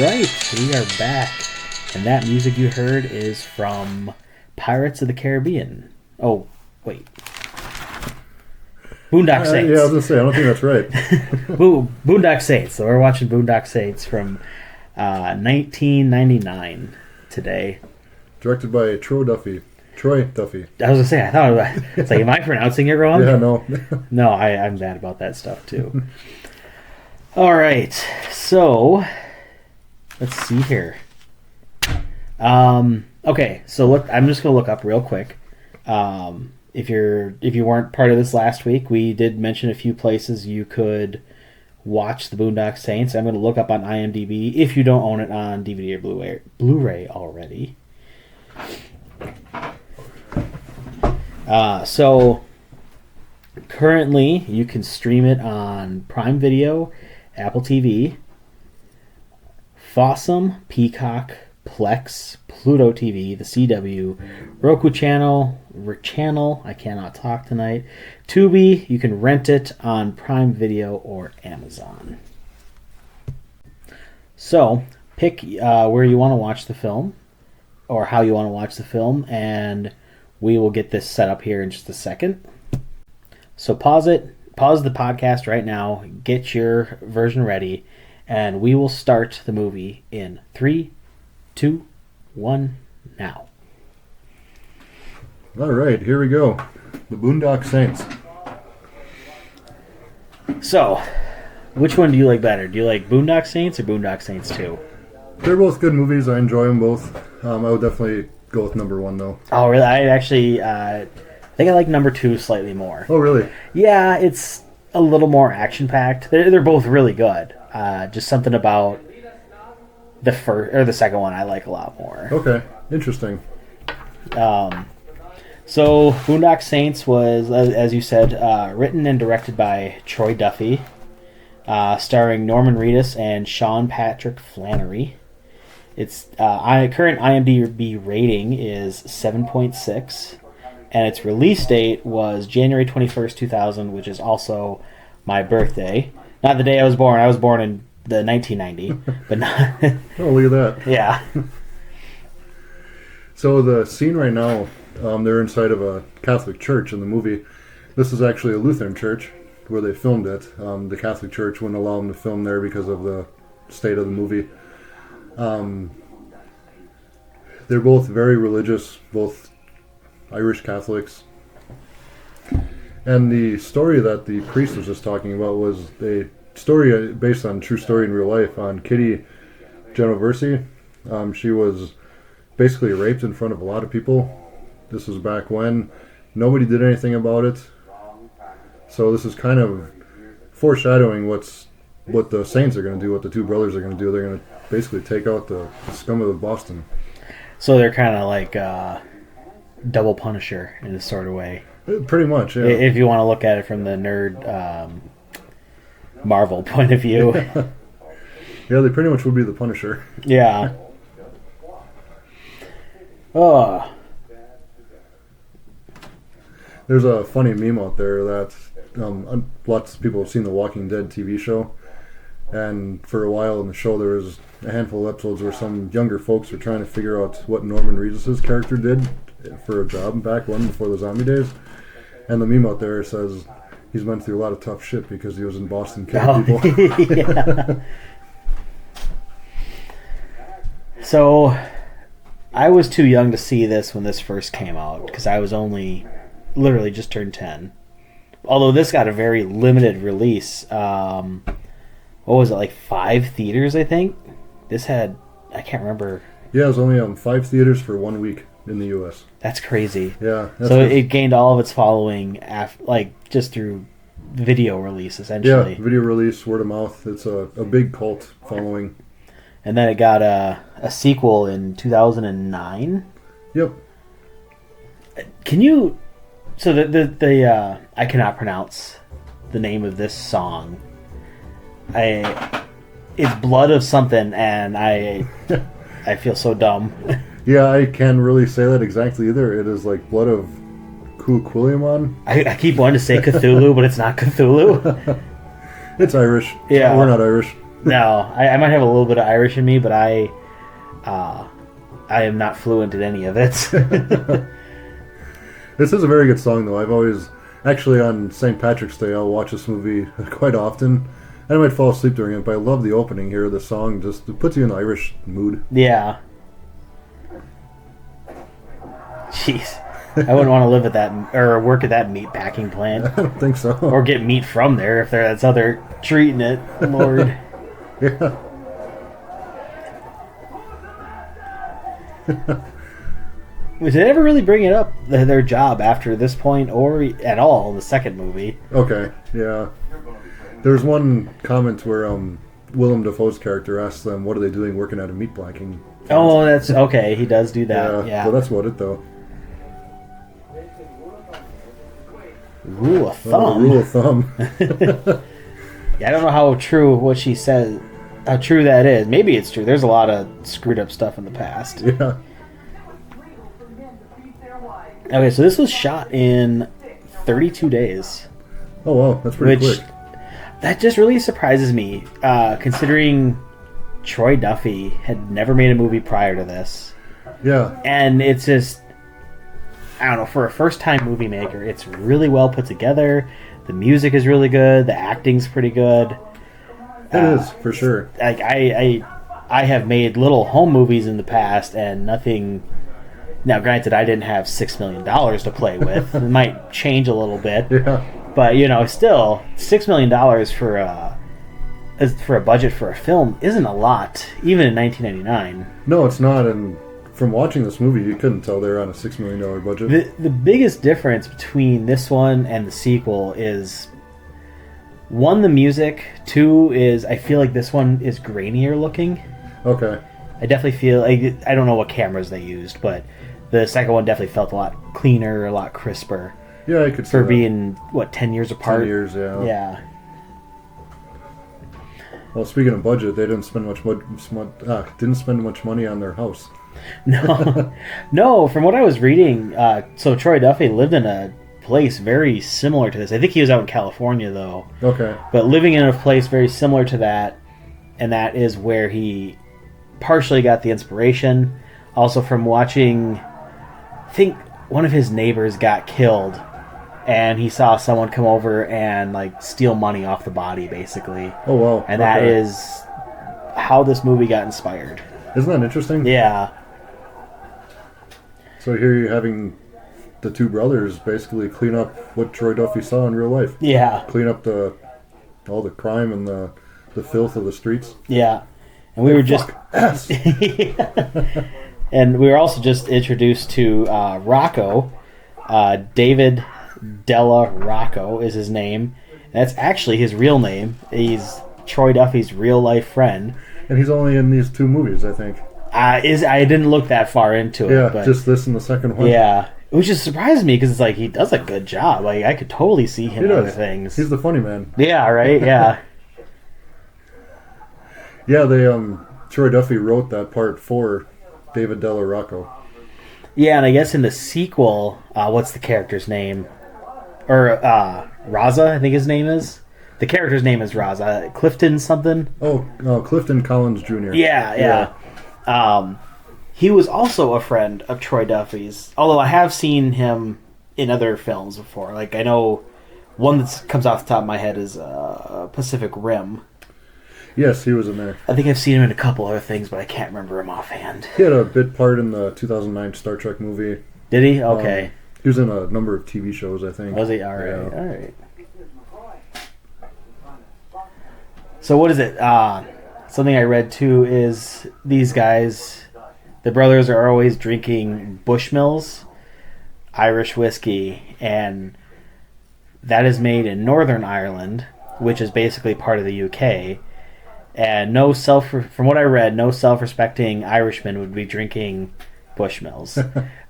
right, we are back. And that music you heard is from Pirates of the Caribbean. Oh, wait. Boondock Saints. Yeah, I was going to say, I don't think that's right. Boondock Saints. So we're watching Boondock Saints from 1999 today. Directed by Troy Duffy. I was going to say, I thought, it's like, am I pronouncing it wrong? Yeah, no. No, I'm bad about that stuff, too. All right, so let's see here. Okay, so look, I'm just gonna look up real quick. If you weren't part of this last week, we did mention a few places you could watch the Boondock Saints. I'm gonna look up on IMDb if you don't own it on DVD or Blu-ray already. So currently you can stream it on Prime Video, Apple TV, Fossum, Peacock, Plex, Pluto TV, the CW, Roku channel, I cannot talk tonight, Tubi. You can rent it on Prime Video or Amazon. So pick where you want to watch the film or how you want to watch the film, and we will get this set up here in just a second. So pause the podcast right now, get your version ready, and we will start the movie in 3, 2, 1, now. All right, here we go. The Boondock Saints. So, which one do you like better? Do you like Boondock Saints or Boondock Saints 2? They're both good movies. I enjoy them both. I would definitely go with number one, though. Oh, really? I actually... I think I like number 2 slightly more. Oh, really? Yeah, it's a little more action-packed. They're both really good. Just something about the first or the second one I like a lot more. Okay, interesting. So Boondock Saints was, as you said, written and directed by Troy Duffy, starring Norman Reedus and Sean Patrick Flannery. Its current IMDb rating is 7.6. And its release date was January 21st, 2000, which is also my birthday. Not the day I was born. I was born in the 1990, but not... Oh, look at that. Yeah. So the scene right now, they're inside of a Catholic church in the movie. This is actually a Lutheran church where they filmed it. The Catholic church wouldn't allow them to film there because of the state of the movie. They're both very religious, both Irish Catholics. And the story that the priest was just talking about was a story based on true story in real life on Kitty Genoversi. She was basically raped in front of a lot of people. This was back when nobody did anything about it. So this is kind of foreshadowing what the Saints are going to do, what the two brothers are going to do. They're going to basically take out the scum of Boston. So they're kind of like double Punisher in a sort of way. Pretty much, yeah. If you want to look at it from the nerd Marvel point of view. Yeah, they pretty much would be the Punisher. Yeah. Oh. There's a funny meme out there that lots of people have seen the Walking Dead TV show, and for a while in the show there was a handful of episodes where some younger folks were trying to figure out what Norman Reedus' character did for a job back when, before the zombie days, and the meme out there says he's went through a lot of tough shit because he was in Boston killing people. Yeah. So I was too young to see this when this first came out because I was only literally just turned 10. Although this got a very limited release. What was it, like 5 theaters, I think? This had, I can't remember. Yeah, it was only 5 theaters for 1 week in the U.S. That's crazy. Yeah. So it gained all of its following just through video release, essentially. Yeah, video release, word of mouth. It's a big cult following. And then it got a sequel in 2009. Yep. Can you... So the I cannot pronounce the name of this song. It's Blood of something, and I feel so dumb. Yeah, I can't really say that exactly either. It is like Blood of Cuchulainn. I keep wanting to say Cthulhu, but it's not Cthulhu. It's Irish. Yeah. We're not Irish. No, I might have a little bit of Irish in me, but I am not fluent in any of it. This is a very good song, though. I've always, actually, on St. Patrick's Day, I'll watch this movie quite often. And I might fall asleep during it, but I love the opening here. The song just it puts you in an Irish mood. Yeah. Jeez. I wouldn't want to live at that or work at that meat packing plant. I don't think so. Or get meat from there if that's how they're treating it. Lord. Yeah. Did they ever really bring it up, their job after this point or at all in the second movie? Okay, yeah. There's one comment where Willem Dafoe's character asks them, what are they doing working at a meat packing plant? Oh, that's okay. He does do that. Yeah. Well, that's about it, though. Rule of thumb. Oh, rule of thumb. Yeah, I don't know how true what she says, how true that is. Maybe it's true. There's a lot of screwed up stuff in the past. Yeah. Okay, so this was shot in 32 days. Oh, wow. That's pretty quick. That just really surprises me, considering Troy Duffy had never made a movie prior to this. Yeah. And it's just, I don't know, for a first-time movie maker, it's really well put together. The music is really good. The acting's pretty good. It is, for sure. Like I have made little home movies in the past, and nothing. Now, granted, I didn't have $6 million to play with. It might change a little bit, Yeah. but still $6 million for a budget for a film isn't a lot, even in 1999. No, it's not, and from watching this movie, you couldn't tell they're on a $6 million budget. The biggest difference between this one and the sequel is, one, the music. Two is I feel like this one is grainier looking. Okay. I definitely feel like, I don't know what cameras they used, but the second one definitely felt a lot cleaner, a lot crisper. Yeah, I could see for that. being 10 years apart. 10 years, yeah. Yeah. Well, speaking of budget, they didn't spend much money on their house. No. From what I was reading, so Troy Duffy lived in a place very similar to this. I think he was out in California though. Okay. But living in a place very similar to that, and that is where he partially got the inspiration. Also from watching, I think one of his neighbors got killed, and he saw someone come over and steal money off the body, basically. Oh wow. And that is how this movie got inspired. Isn't that interesting? Yeah. So here you're having the two brothers basically clean up what Troy Duffy saw in real life. Yeah. Clean up all the crime and the filth of the streets. Yeah. And we were just Yes. and we were also just introduced to Rocco. David Della Rocco is his name. And that's actually his real name. He's Troy Duffy's real life friend. And he's only in these two movies, I think. I didn't look that far into it. Yeah, but just this and the second one. yeah, which just surprised me because it's he does a good job. I could totally see him in other things. He's the funny man. Yeah, right. Yeah. Yeah, they Troy Duffy wrote that part for David Della Rocco. Yeah, and I guess in the sequel, what's the character's name? Or Raza, I think his name is. The character's name is Raza. Clifton something. Oh, Clifton Collins Jr. Yeah. He was also a friend of Troy Duffy's, although I have seen him in other films before. I know one that comes off the top of my head is Pacific Rim. Yes, he was in there. I think I've seen him in a couple other things, but I can't remember him offhand. He had a bit part in the 2009 Star Trek movie. Did he? Okay. He was in a number of TV shows, I think. Was he? All right. Yeah. All right. So what is it? Something I read too is these guys, the brothers, are always drinking Bushmills, Irish whiskey, and that is made in Northern Ireland, which is basically part of the UK. And from what I read, no self-respecting Irishman would be drinking Bushmills.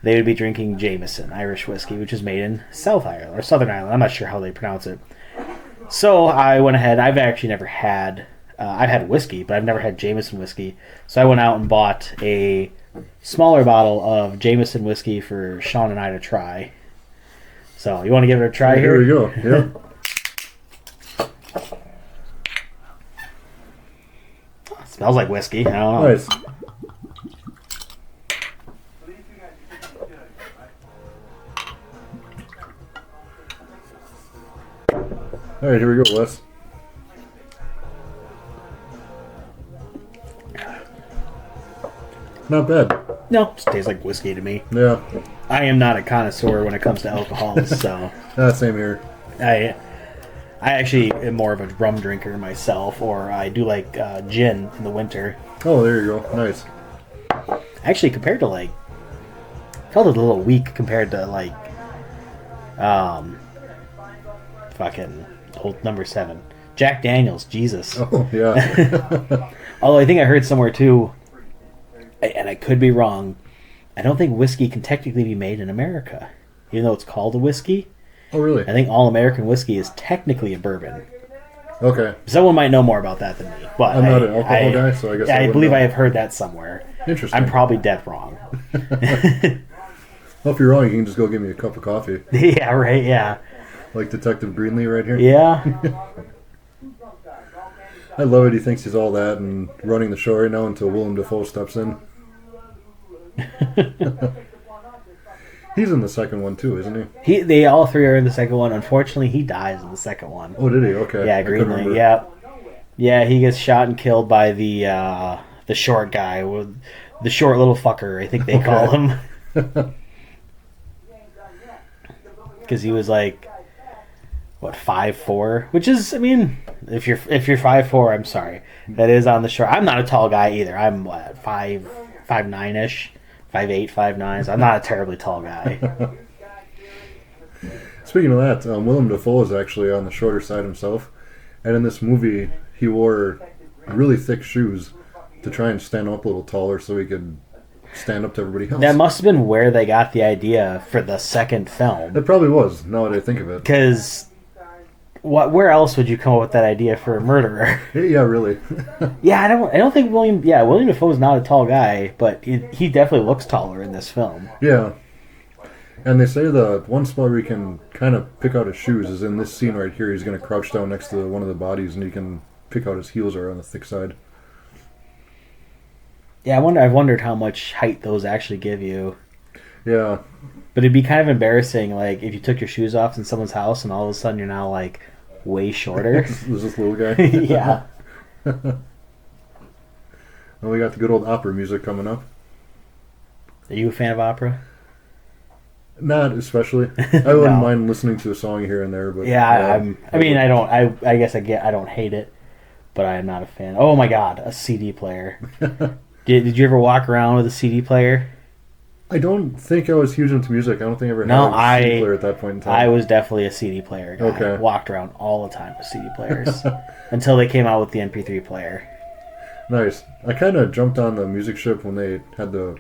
They would be drinking Jameson, Irish whiskey, which is made in South Ireland or Southern Ireland. I'm not sure how they pronounce it. So I went ahead. I've actually never had. I've had whiskey, but I've never had Jameson whiskey. So I went out and bought a smaller bottle of Jameson whiskey for Sean and I to try. So you want to give it a try here? Here we go. Yeah. smells like whiskey. I don't know. Nice. All right, here we go, Wes. Not bad. No, just tastes like whiskey to me. Yeah. I am not a connoisseur when it comes to alcohol, so Same here. I actually am more of a rum drinker myself, or I do like gin in the winter. Oh, there you go. Nice. Actually, compared to like, felt a little weak compared to like, fucking old number 7, Jack Daniels. Jesus. Oh, yeah. Although I think I heard somewhere too, and I could be wrong, I don't think whiskey can technically be made in America, even though it's called a whiskey. Oh, really? I think all American whiskey is technically a bourbon. Okay. Someone might know more about that than me, but I'm not an alcohol guy, so I guess I wouldn't believe know. I have heard that somewhere. Interesting. I'm probably dead wrong. Well, if you're wrong, you can just go get me a cup of coffee. Yeah, right. Yeah, Like Detective Greenlee right here. yeah. I love it. He thinks he's all that and running the show right now until Willem Dafoe steps in. He's in the second one too, isn't he? They all three are in the second one. Unfortunately, he dies in the second one. Oh, did he? Okay. Yeah, I couldn't Greenlee. remember. Yeah, yeah. He gets shot and killed by the short guy, with the short little fucker. I think they call him, because he was like, what, 5'4", which is, I mean, if you're 5'4", I'm sorry, that is on the short. I'm not a tall guy either. I'm what, 5'9" 5'8", 5'9", so I'm not a terribly tall guy. Speaking of that, Willem Dafoe is actually on the shorter side himself, and in this movie, he wore really thick shoes to try and stand up a little taller so he could stand up to everybody else. That must have been where they got the idea for the second film. It probably was, now that I think of it. Because where else would you come up with that idea for a murderer? Yeah, really. Yeah, I don't think William Dafoe is not a tall guy, but he definitely looks taller in this film. Yeah. And they say the one spot where he can kind of pick out his shoes is in this scene right here. He's going to crouch down next to one of the bodies and he can pick out his heels are on the thick side. Yeah, I've wondered how much height those actually give you. Yeah. But it'd be kind of embarrassing, like, if you took your shoes off in someone's house and all of a sudden you're now, like, way shorter. There's this little guy. Yeah. And we got the good old opera music coming up. Are you a fan of opera? Not especially. I wouldn't No. mind listening to a song here and there, but Yeah, I guess I don't hate it, but I am not a fan. Oh my god, a CD player. Did you ever walk around with a CD player? I don't think I was huge into music. I don't think I ever No, had a CD player at that point in time. I was definitely a CD player guy. Okay. Walked around all the time with CD players until they came out with the MP3 player. Nice. I kind of jumped on the music ship when they had the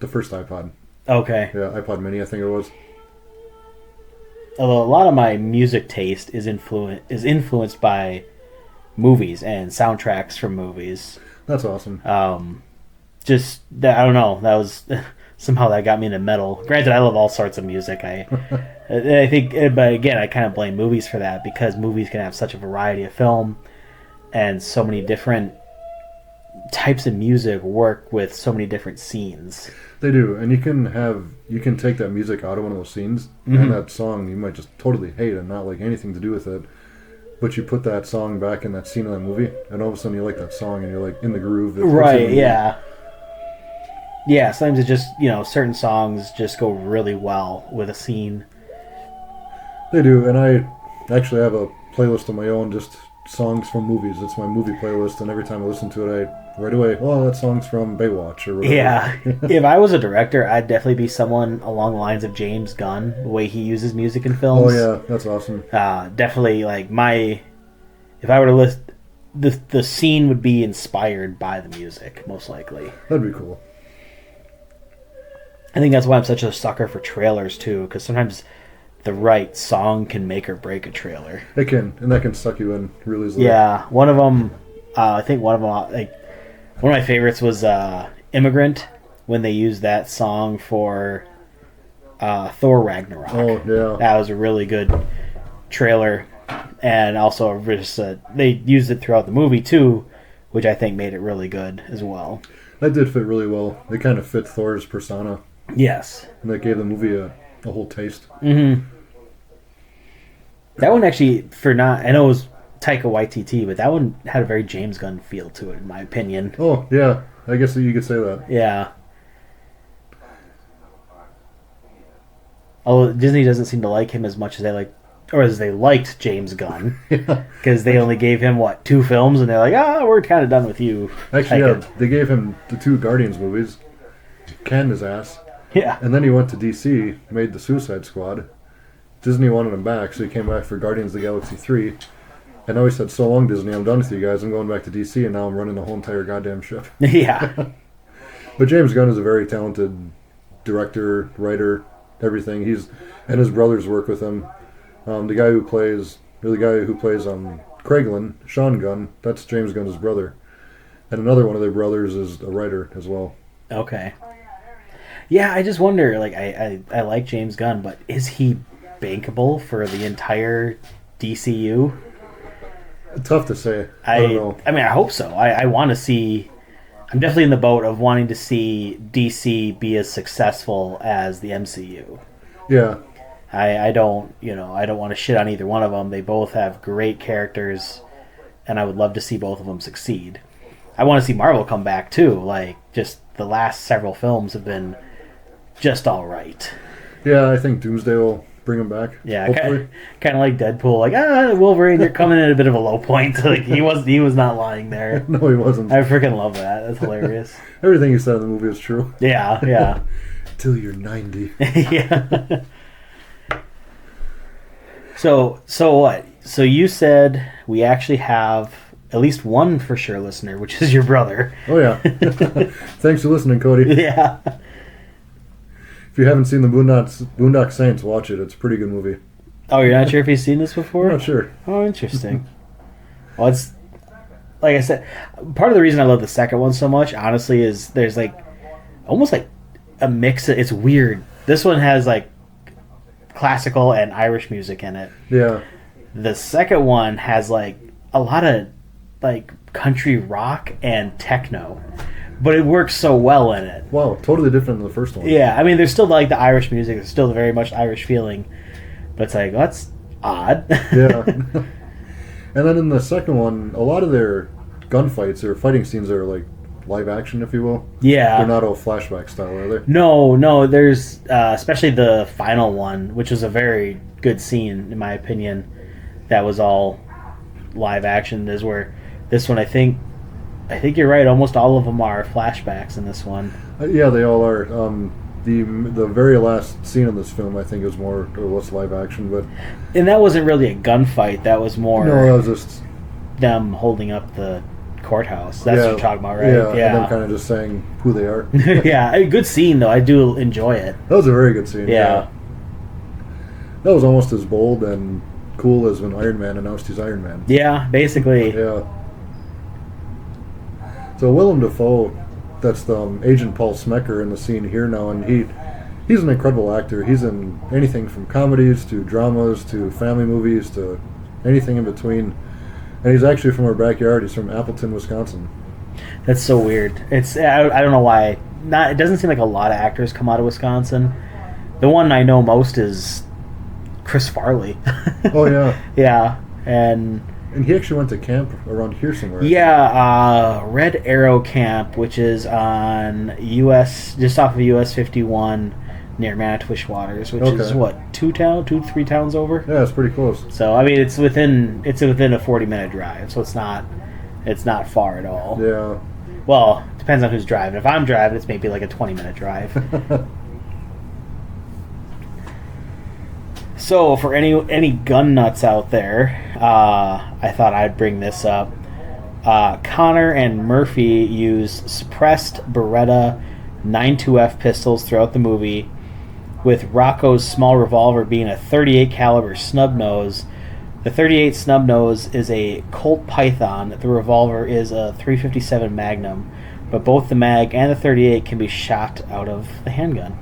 first iPod. Okay. Yeah, iPod Mini, I think it was. Although a lot of my music taste is influenced by movies and soundtracks from movies. That's awesome. Just that, I don't know. That was somehow that got me into metal. Granted, I love all sorts of music. I think, but again, I kind of blame movies for that because movies can have such a variety of film and so many different types of music work with so many different scenes. They do, and you can take that music out of one of those scenes, and that song you might just totally hate and not like anything to do with it. But you put that song back in that scene of that movie, and all of a sudden you like that song, and you're like in the groove. That fits in the Right? movie. Yeah. Yeah. Sometimes it just certain songs just go really well with a scene. They do, and I actually have a playlist of my own, just songs from movies. It's my movie playlist, and every time I listen to it, I right away, oh, that song's from Baywatch or whatever. Yeah. If I was a director, I'd definitely be someone along the lines of James Gunn, the way he uses music in films. Oh yeah, that's awesome. Definitely, like if I were to list, the scene would be inspired by the music, most likely. That'd be cool. I think that's why I'm such a sucker for trailers too, because sometimes the right song can make or break a trailer. It can, and that can suck you in really easily. Yeah, one of them, I think one of them, like one of my favorites was "Immigrant" when they used that song for Thor Ragnarok. Oh yeah. That was a really good trailer, and also just, they used it throughout the movie too, which I think made it really good as well. That did fit really well. They kind of fit Thor's persona, Yes. and that gave the movie a whole taste. Mm-hmm. That one actually, I know it was Taika Waititi, but that one had a very James Gunn feel to it, in my opinion. Oh, yeah. I guess you could say that. Yeah. Although Disney doesn't seem to like him as much as they liked James Gunn. Yeah. Because they only gave him, 2 films, and they're like, we're kind of done with you. Actually, yeah, they gave him the 2 Guardians movies, canned his ass, Yeah. and then he went to DC, made the Suicide Squad. Disney wanted him back, so he came back for Guardians of the Galaxy 3. And now he said, so long, Disney, I'm done with you guys. I'm going back to DC, and now I'm running the whole entire goddamn ship. Yeah. But James Gunn is a very talented director, writer, everything. And his brothers work with him. The guy who plays Craiglin, Sean Gunn, that's James Gunn's brother. And another one of their brothers is a writer as well. Okay. Yeah, I just wonder, I like James Gunn, but is he bankable for the entire DCU? Tough to say. I don't know. I mean, I hope so. I want to see... I'm definitely in the boat of wanting to see DC be as successful as the MCU. Yeah. I don't want to shit on either one of them. They both have great characters, and I would love to see both of them succeed. I want to see Marvel come back, too. Just the last several films have been just all right. Yeah, I think Doomsday will bring him back. Yeah, kind of like Deadpool. Wolverine, you're coming in a bit of a low point. He was not lying there. No, he wasn't. I freaking love that. That's hilarious. Everything you said in the movie is true. Yeah. Till you're 90. Yeah. So what? So you said we actually have at least one for sure listener, which is your brother. Oh, yeah. Thanks for listening, Cody. Yeah. If you haven't seen the Boondock Saints, watch it. It's a pretty good movie. Oh, you're not sure if you've seen this before? I'm not sure. Oh, interesting. Well, it's... Like I said, part of the reason I love the second one so much, honestly, is there's almost a mix. It's weird. This one has classical and Irish music in it. Yeah. The second one has a lot of country rock and techno, but it works so well in it. Wow, totally different than the first one. Yeah, I mean, there's still the Irish music. There's still very much Irish feeling, but it's that's odd. Yeah. And then in the second one, a lot of their gunfights or fighting scenes are live action, if you will. Yeah. They're not all flashback style, are they? No. There's especially the final one, which was a very good scene, in my opinion. That was all live action. Is where this one, I think you're right. Almost all of them are flashbacks in this one. Yeah, they all are. The very last scene in this film, I think, is more or less live action, but and that wasn't really a gunfight. That was more. No, that was just them holding up the courthouse. That's what you're talking about, right? Yeah. And them kind of just saying who they are. Yeah, a good scene though. I do enjoy it. That was a very good scene. Yeah. That was almost as bold and cool as when Iron Man announced he's Iron Man. Yeah, basically. Yeah. So Willem Dafoe, that's the Agent Paul Smecker in the scene here now, and he's an incredible actor. He's in anything from comedies to dramas to family movies to anything in between. And he's actually from our backyard. He's from Appleton, Wisconsin. That's so weird. I don't know why. It doesn't seem like a lot of actors come out of Wisconsin. The one I know most is Chris Farley. Oh yeah. Yeah, and he actually went to camp around here somewhere. Yeah, Red Arrow Camp, which is on just off of US 51 near Manitowish Waters, which is what, 3 towns over? Yeah, it's pretty close. So I mean, it's within a 40-minute drive, so it's not far at all. Yeah. Well, it depends on who's driving. If I'm driving, it's maybe like a 20-minute drive. So, for any gun nuts out there, I thought I'd bring this up. Connor and Murphy use suppressed Beretta 9.2F pistols throughout the movie, with Rocco's small revolver being a .38 caliber snub nose. The .38 snub nose is a Colt Python. The revolver is a .357 Magnum, but both the mag and the .38 can be shot out of the handgun.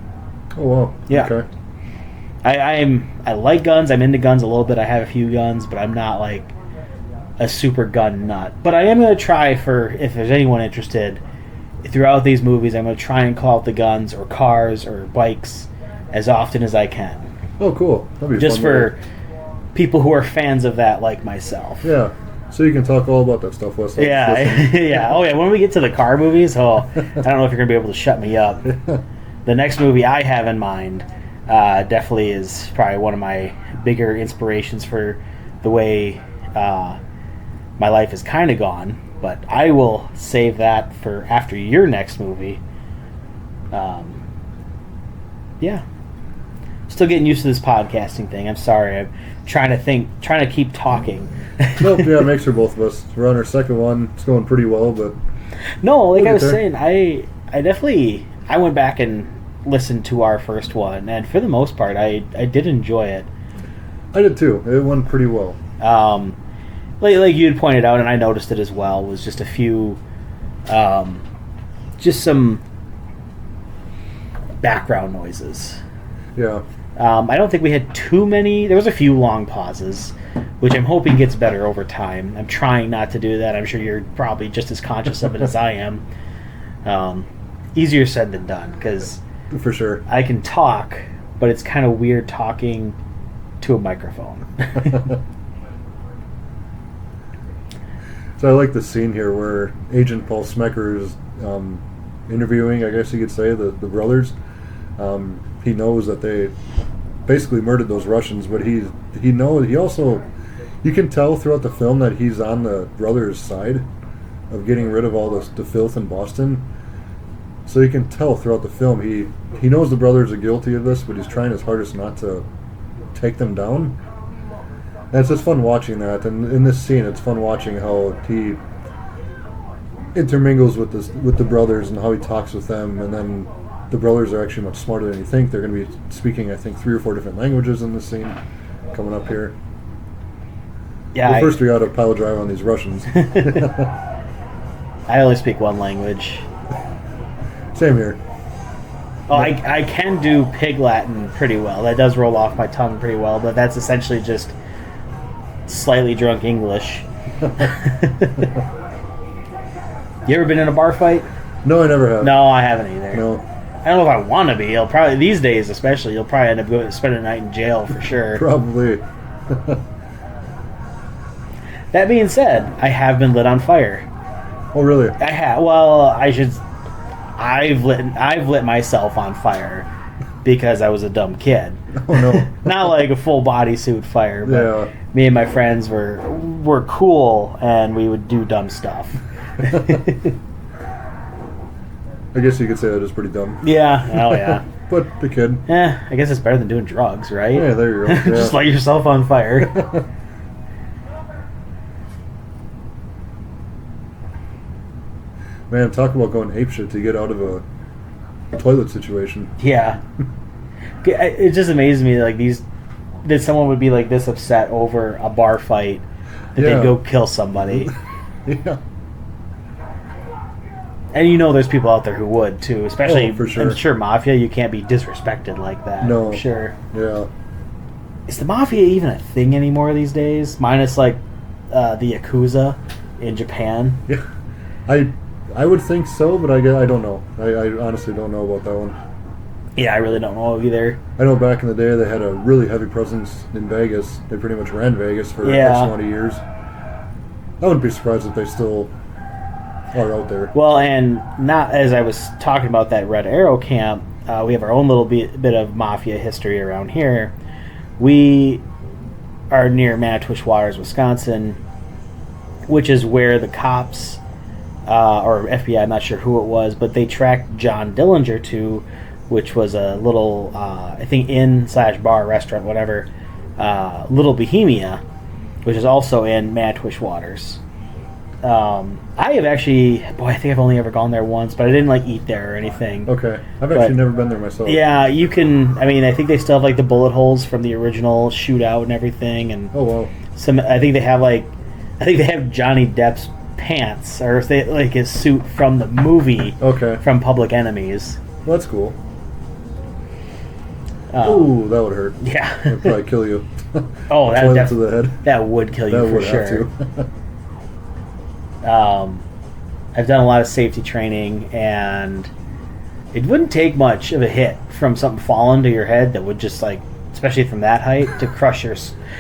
Oh wow! Yeah. Okay. I like guns. I'm into guns a little bit. I have a few guns, but I'm not a super gun nut. But I am going to try for, if there's anyone interested, throughout these movies, I'm going to try and call out the guns or cars or bikes as often as I can. Oh, cool. That'd be Just fun for people who are fans of that like myself. Yeah. So you can talk all about that stuff, Wes. Yeah. Yeah. Oh, yeah. When we get to the car movies, I don't know if you're going to be able to shut me up. The next movie I have in mind definitely is probably one of my bigger inspirations for the way my life has kind of gone. But I will save that for after your next movie. Yeah. Still getting used to this podcasting thing. I'm sorry. I'm trying to keep talking. Nope, yeah, it makes for both of us. We're on our second one. It's going pretty well, but... No, like I was saying, I definitely... I went back and listened to our first one, and for the most part, I did enjoy it. I did too. It went pretty well. Like you had pointed out, and I noticed it as well, was just a few... just some background noises. Yeah. I don't think we had too many. There was a few long pauses, which I'm hoping gets better over time. I'm trying not to do that. I'm sure you're probably just as conscious of it as I am. Easier said than done, because for sure I can talk, but it's kind of weird talking to a microphone. So I like the scene here where Agent Paul Smecker is interviewing, I guess you could say, the brothers. He knows that they basically murdered those Russians, but he also, you can tell throughout the film that he's on the brothers' side of getting rid of all the filth in Boston. So you can tell throughout the film he knows the brothers are guilty of this, but he's trying his hardest not to take them down. And it's just fun watching that. And in this scene, it's fun watching how he intermingles with the brothers and how he talks with them, and then the brothers are actually much smarter than you think. They're going to be speaking, I think, 3 or 4 different languages in this scene coming up here. Yeah. Well, first we got to pile drive on these Russians. I only speak one language. Same here. Oh, I can do Pig Latin pretty well. That does roll off my tongue pretty well, but that's essentially just slightly drunk English. You ever been in a bar fight? No, I never have. No, I haven't either. No. I don't know if I want to be. You'll probably, these days especially, you'll probably end up spending a night in jail for sure. Probably. That being said, I have been lit on fire. Oh, really? I have. Well, I've lit myself on fire because I was a dumb kid. Oh no. Not like a full bodysuit fire, but Yeah. me and my friends were cool and we would do dumb stuff. I guess you could say that is pretty dumb. Yeah. Oh yeah. But the kid. I guess it's better than doing drugs, right? Yeah, there you go. Yeah. Just light yourself on fire. Man, talk about going apeshit to get out of a toilet situation. Yeah. It just amazes me that someone would be like this upset over a bar fight that Yeah. they'd go kill somebody. Yeah. And you know there's people out there who would too, especially for sure. I'm sure mafia, you can't be disrespected like that. No. I'm sure. Yeah. Is the mafia even a thing anymore these days? Minus like the Yakuza in Japan. Yeah. I would think so, but I don't know. I honestly don't know about that one. Yeah, I really don't know either. I know back in the day they had a really heavy presence in Vegas. They pretty much ran Vegas for Yeah. X amount of years. I wouldn't be surprised if they still are out there. Well, and not as I was talking about that Red Arrow camp, we have our own little bit of mafia history around here. We are near Manitowish Waters, Wisconsin, which is where the cops, or FBI, I'm not sure who it was, but they tracked John Dillinger to, which was a little, I think, inn/bar, restaurant, whatever, Little Bohemia, which is also in Manitowish Waters. I have actually, I think I've only ever gone there once, but I didn't eat there or anything. Okay. I've actually never been there myself. Yeah, you can, I think they still have the bullet holes from the original shootout and everything, and Oh, wow. I think they have Johnny Depp's pants, or if they his suit from the movie Okay. from Public Enemies. Well, that's cool. Ooh, that would hurt. Yeah. That'd probably kill you. Oh, Toilet to the head. that would kill you That for would sure. have to. I've done a lot of safety training, and it wouldn't take much of a hit from something falling to your head that would just like, especially from that height, to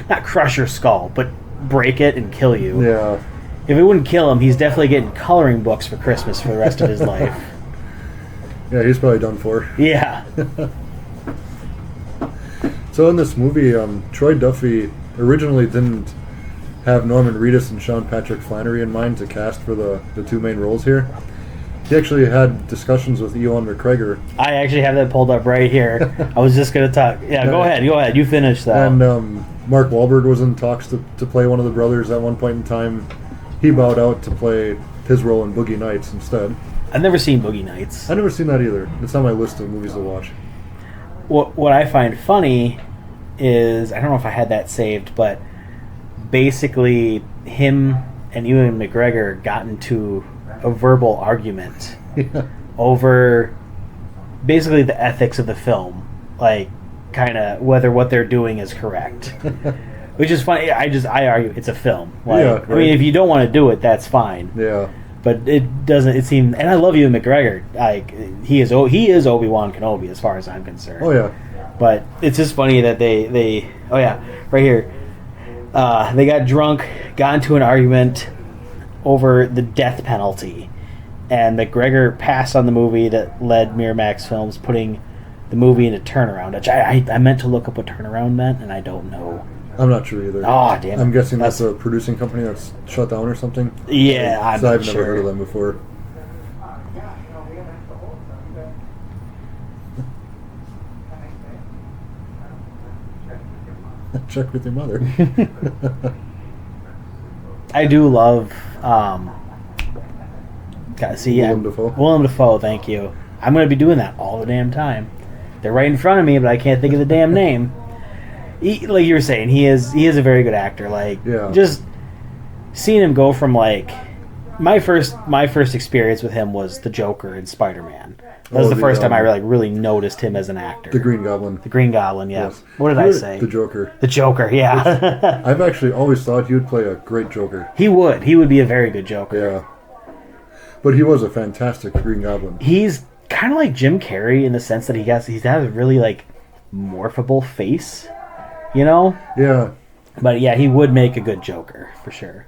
not crush your skull, but break it and kill you. Yeah. If it wouldn't kill him, he's definitely getting coloring books for Christmas for the rest of his life. Yeah, he's probably done for. Yeah. So in this movie, Troy Duffy originally didn't have Norman Reedus and Sean Patrick Flannery in mind to cast for the two main roles here. He actually had discussions with Ewan McGregor. I actually have that pulled up right here. I was just going to talk. Yeah, go ahead. You finish that. And Mark Wahlberg was in talks to play one of the brothers at one point in time. He bowed out to play his role in Boogie Nights instead. I've never seen Boogie Nights. I've never seen that either. It's on my list of movies to watch. What I find funny is, I don't know if I had that saved, but basically him and Ewan McGregor got into a verbal argument over basically the ethics of the film, like kind of whether what they're doing is correct. Which is funny. I argue it's a film. Like, yeah, right. I mean, if you don't want to do it, that's fine. Yeah. But it doesn't. It seems, and I love Ewan McGregor. Like he is Obi-Wan Kenobi as far as I'm concerned. Oh yeah. But it's just funny that they oh yeah, right here. They got drunk, got into an argument over the death penalty, and McGregor passed on the movie that led Miramax Films putting the movie into turnaround. Which I meant to look up what turnaround meant, and I don't know. I'm not sure either. Oh, damn it. I'm guessing that's a producing company that's shut down or something. Yeah, I've never heard of them before. Check with your mother. I do love Willem Dafoe. Willem Dafoe, thank you. I'm going to be doing that all the damn time. They're right in front of me, but I can't think of the damn name. Like you were saying, he is a very good actor. Like, yeah. Just seeing him go from like my first experience with him was the Joker in Spider-Man. That was the first time I really noticed him as an actor. The Green Goblin. The Green Goblin, yeah. Yes. What did I say? The Joker. The Joker, yeah. I've actually always thought he would play a great Joker. He would. He would be a very good Joker. Yeah. But he was a fantastic Green Goblin. He's kind of like Jim Carrey in the sense that he has a really like morphable face, you know? Yeah. But yeah, he would make a good Joker for sure.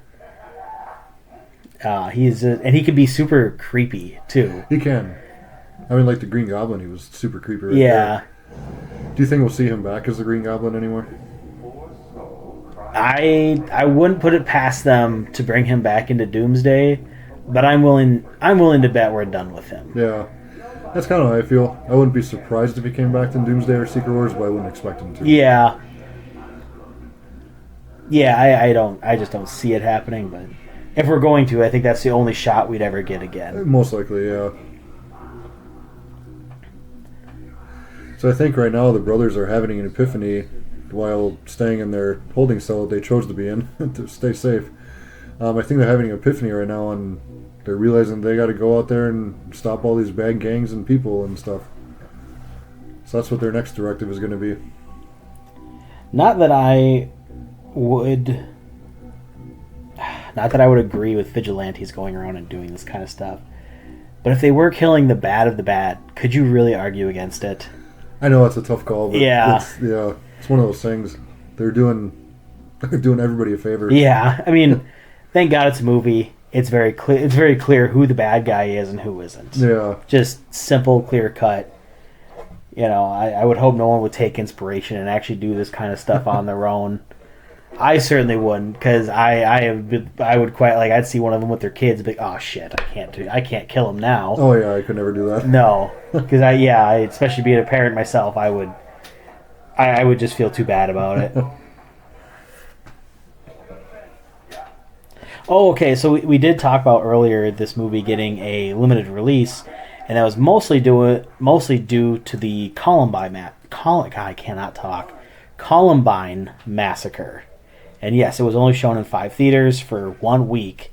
And he can be super creepy too. He can. I mean, like the Green Goblin, he was super creepy right Yeah. there. Do you think we'll see him back as the Green Goblin anymore? I wouldn't put it past them to bring him back into Doomsday, but I'm willing to bet we're done with him. Yeah. That's kind of how I feel. I wouldn't be surprised if he came back in Doomsday or Secret Wars, but I wouldn't expect him to. Yeah. Yeah, I just don't see it happening, but if we're going to, I think that's the only shot we'd ever get again. Most likely, yeah. So I think right now the brothers are having an epiphany while staying in their holding cell that they chose to be in to stay safe. I think they're having an epiphany right now, and they're realizing they got to go out there and stop all these bad gangs and people and stuff. So that's what their next directive is going to be. Not that I would agree with vigilantes going around and doing this kind of stuff. But if they were killing the bad of the bad, could you really argue against it? I know it's a tough call, but yeah, it's one of those things. They're doing everybody a favor. Yeah, I mean, thank God it's a movie. It's very clear. It's very clear who the bad guy is and who isn't. Yeah, just simple, clear cut. You know, I would hope no one would take inspiration and actually do this kind of stuff on their own. I certainly wouldn't, because I would quite like, I'd see one of them with their kids and be like, oh shit, I can't kill him now. Oh yeah, I could never do that. No, because I especially being a parent myself, I would just feel too bad about it. Oh, okay, so we did talk about earlier this movie getting a limited release, and that was mostly due to the Columbine massacre. And yes, it was only shown in 5 theaters for 1 week.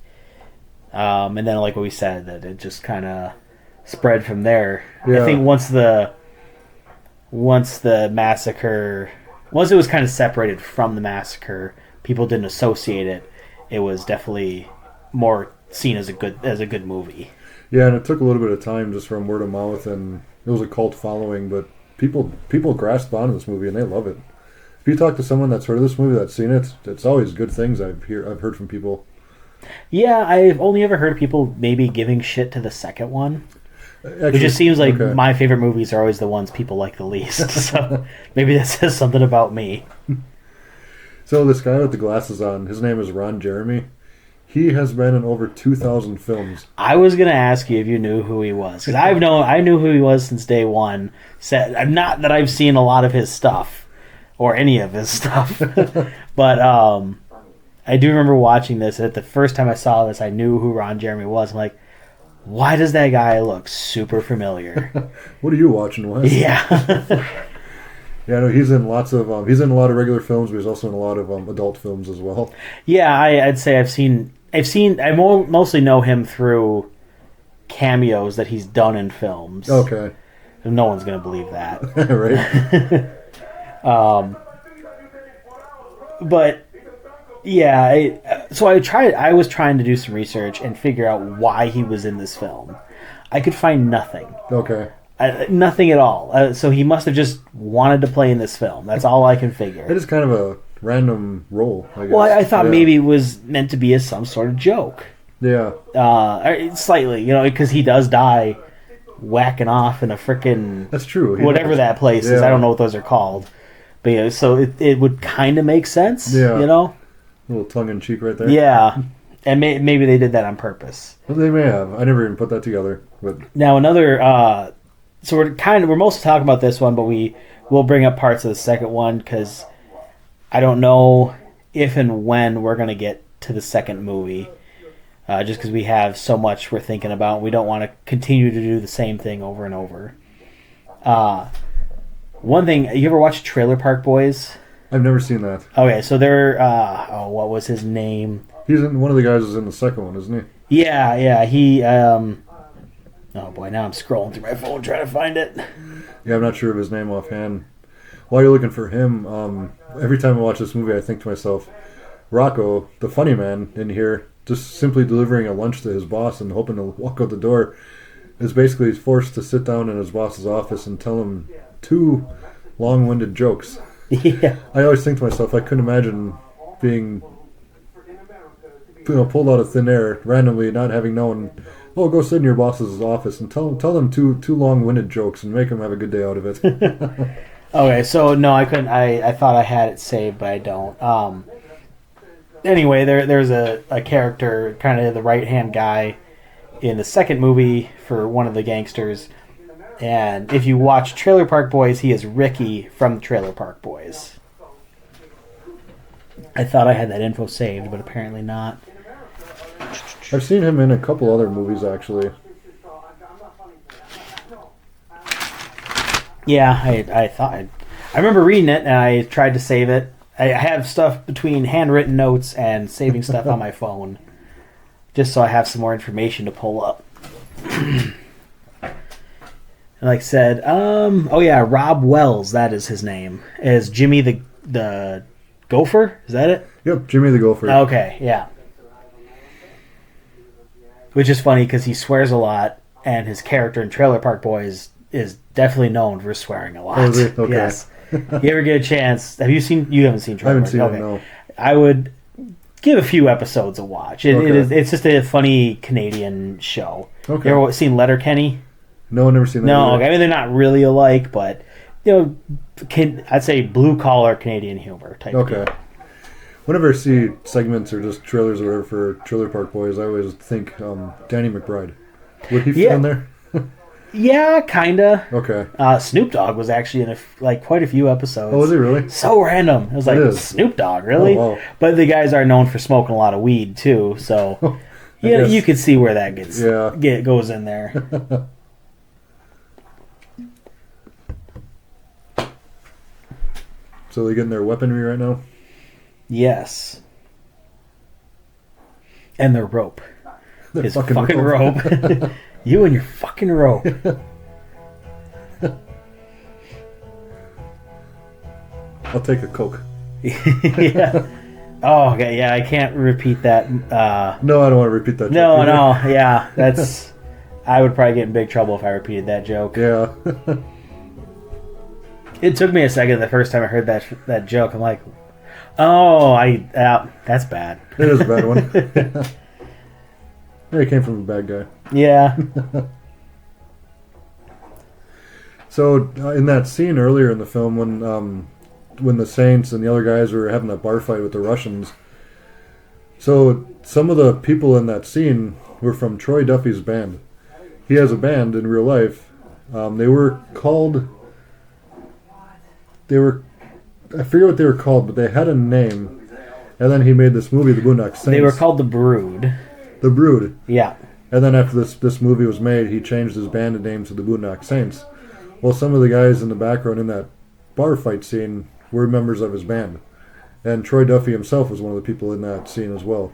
And then, like what we said, that it just kind of spread from there. Yeah. I think once the massacre, once it was kind of separated from the massacre, people didn't associate it. It was definitely more seen as a good movie. Yeah, and it took a little bit of time just from word of mouth, and it was a cult following, but people grasped onto this movie and they love it. If you talk to someone that's heard of this movie, that's seen it, it's always good things I've heard from people. Yeah, I've only ever heard people maybe giving shit to the second one. Actually, It just seems like okay. my favorite movies are always the ones people like the least. So maybe that says something about me. So this guy with the glasses on, his name is Ron Jeremy. He has been in over 2,000 films. I was gonna ask you if you knew who he was, because I knew who he was since day one. Not that I've seen a lot of his stuff or any of his stuff, but I do remember watching this. At the first time I saw this, I knew who Ron Jeremy was. I'm like, why does that guy look super familiar? What are you watching, Wes? Yeah. Yeah, no, he's in he's in a lot of regular films, but he's also in a lot of adult films as well. Yeah, I'd say I mostly know him through cameos that he's done in films. Okay. No one's gonna believe that. Right. But yeah, I was trying to do some research and figure out why he was in this film. I could find nothing. Okay. Nothing at all. So he must have just wanted to play in this film. That's all I can figure. It is kind of a random role, I guess. Well, I thought maybe it was meant to be as some sort of joke. Yeah. Slightly, because he does die whacking off in a frickin' That's true. whatever that place is. I don't know what those are called. But yeah, so it would kind of make sense, Yeah. A little tongue-in-cheek right there. Yeah. And maybe they did that on purpose. Well, they may have. I never even put that together. But Now another... So we're mostly talking about this one, but we'll bring up parts of the second one because I don't know if and when we're going to get to the second movie. Just because we have so much we're thinking about. We don't want to continue to do the same thing over and over. One thing, you ever watch Trailer Park Boys? I've never seen that. Okay, so they're... what was his name? He's in one of the guys is in the second one, isn't he? Yeah, he... Oh boy, now I'm scrolling through my phone trying to find it. Yeah, I'm not sure of his name offhand. While you're looking for him, every time I watch this movie, I think to myself, Rocco, the funny man in here, just simply delivering a lunch to his boss and hoping to walk out the door, is basically forced to sit down in his boss's office and tell him 2 long-winded jokes. Yeah. I always think to myself, I couldn't imagine being pulled out of thin air randomly, not having known... Oh, go sit in your boss's office and tell them two long-winded jokes and make them have a good day out of it. Okay, so no, I couldn't. I thought I had it saved, but I don't. Anyway, there's a character, kind of the right-hand guy, in the second movie for one of the gangsters. And if you watch Trailer Park Boys, he is Ricky from Trailer Park Boys. I thought I had that info saved, but apparently not. I've seen him in a couple other movies, actually. Yeah, I remember reading it, and I tried to save it. I have stuff between handwritten notes and saving stuff on my phone, just so I have some more information to pull up. And like I said, Rob Wells, that is his name, is Jimmy the Gopher. Is that it? Yep, Jimmy the Gopher. Okay, yeah. Which is funny because he swears a lot, and his character in Trailer Park Boys is definitely known for swearing a lot. Oh, is he? Okay. Yes. You ever get a chance? You haven't seen Trailer I haven't Park? seen it, no. I would give a few episodes a watch. It's just a funny Canadian show. Okay. You ever seen Letterkenny? No, I've never seen that. No, either. okay. I mean, they're not really alike, but I'd say blue collar Canadian humor type. Okay. Deal. Whenever I see segments or just trailers or whatever for Trailer Park Boys, I always think Danny McBride. Would he fit in there? Yeah, kinda. Okay. Snoop Dogg was actually in quite a few episodes. Oh, was he really? So random. It was like, Snoop Dogg, really? Oh, wow. But the guys are known for smoking a lot of weed too, so you could see where that goes in there. So they're getting their weaponry right now? Yes. And their rope. His fucking rope. You and your fucking rope. I'll take a Coke. Yeah. Oh, okay, yeah, I can't repeat that. No, I don't want to repeat that. No, joke no, yeah, that's. I would probably get in big trouble if I repeated that joke. Yeah. It took me a second the first time I heard that joke. I'm like, oh, that's bad. It is a bad one. Yeah, it came from a bad guy. Yeah. So in that scene earlier in the film, when the Saints and the other guys were having that bar fight with the Russians, so some of the people in that scene were from Troy Duffy's band. He has a band in real life. They were called. I forget what they were called, but they had a name. And then he made this movie, The Boondock Saints. They were called The Brood. The Brood. Yeah. And then after this movie was made, he changed his band name to The Boondock Saints. Well, some of the guys in the background in that bar fight scene were members of his band. And Troy Duffy himself was one of the people in that scene as well.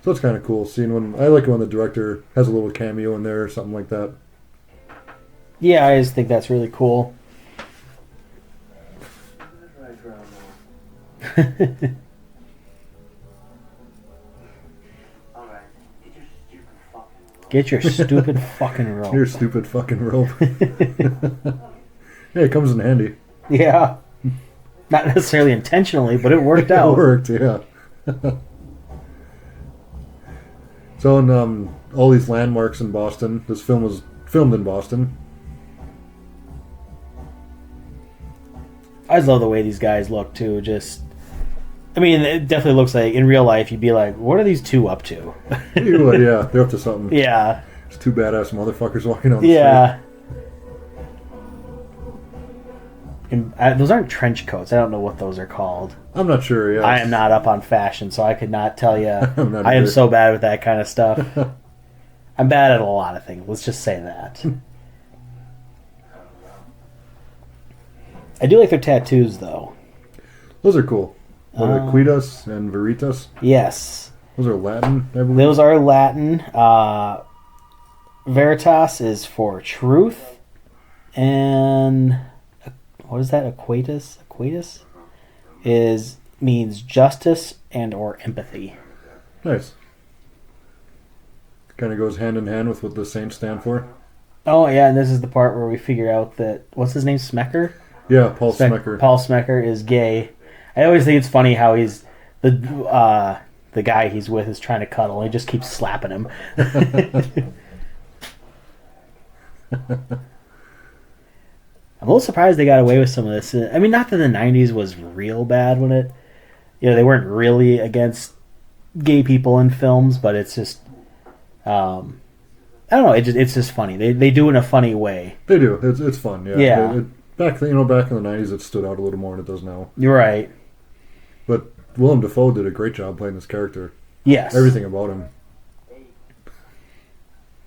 So it's kind of cool seeing I like it when the director has a little cameo in there or something like that. Yeah, I just think that's really cool. Get your stupid fucking rope. Your stupid fucking rope. Yeah, it comes in handy. Yeah. Not necessarily intentionally, but it worked out. It worked, yeah. So, in all these landmarks in Boston, this film was filmed in Boston. I just love the way these guys look, too. I mean, it definitely looks like, in real life, you'd be like, what are these two up to? You would, yeah. They're up to something. Yeah. It's two badass motherfuckers walking on the street. And those aren't trench coats. I don't know what those are called. I'm not sure, yeah. I am not up on fashion, so I could not tell you. I am either. so bad with that kind of stuff. I'm bad at a lot of things. Let's just say that. I do like their tattoos, though. Those are cool. What are Quitas and Veritas? Yes. Those are Latin, I believe. Those are Latin. Veritas is for truth. And what is that? Equatus? Equatus means justice and or empathy. Nice. Kind of goes hand in hand with what the Saints stand for. Oh, yeah, and this is the part where we figure out that, what's his name, Smecker? Yeah, Paul Smecker. Paul Smecker is gay. I always think it's funny how he's the guy he's with is trying to cuddle, and he just keeps slapping him. I'm a little surprised they got away with some of this. I mean, not that the 90s was real bad when they weren't really against gay people in films, but it's just, I don't know, it's just funny. They do it in a funny way. They do. It's fun, yeah. Yeah. Back in the 90s, it stood out a little more than it does now. You're right. But Willem Dafoe did a great job playing this character. Yes. Everything about him.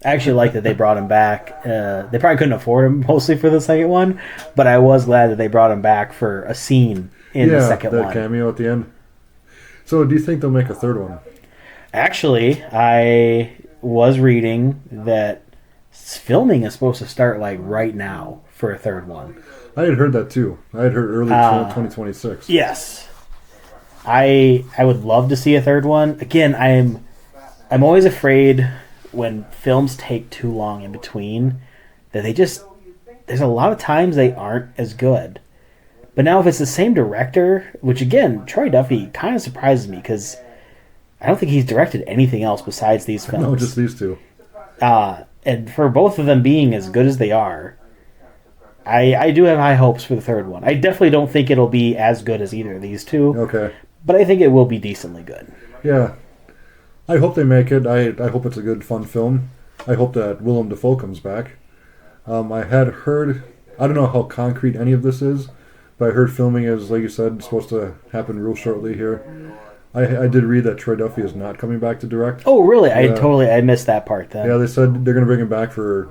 I actually like that they brought him back. They probably couldn't afford him mostly for the second one, but I was glad that they brought him back for a scene in the second one. Yeah, that cameo at the end. So do you think they'll make a third one? Actually, I was reading that filming is supposed to start like right now for a third one. I had heard that too. I had heard early 2026. Yes. I would love to see a third one. Again, I'm always afraid when films take too long in between that there's a lot of times they aren't as good. But now if it's the same director, which again, Troy Duffy kind of surprises me because I don't think he's directed anything else besides these films. No, just these two. And for both of them being as good as they are, I do have high hopes for the third one. I definitely don't think it'll be as good as either of these two. Okay. But I think it will be decently good. Yeah. I hope they make it. I hope it's a good, fun film. I hope that Willem Dafoe comes back. I had heard, I don't know how concrete any of this is, but I heard filming is, like you said, supposed to happen real shortly here. I did read that Troy Duffy is not coming back to direct. Oh, really? Yeah. I missed that part then. Yeah, they said they're going to bring him back for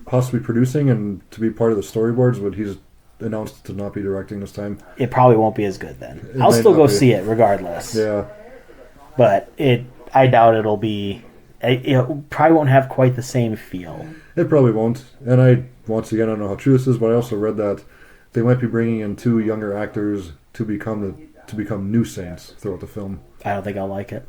possibly producing and to be part of the storyboards, but he's announced to not be directing this time. It probably won't be as good then. I'll still go see it regardless. Yeah. But I doubt it'll be... It probably won't have quite the same feel. It probably won't. And once again, I don't know how true this is, but I also read that they might be bringing in 2 younger actors to become to become new saints throughout the film. I don't think I'll like it.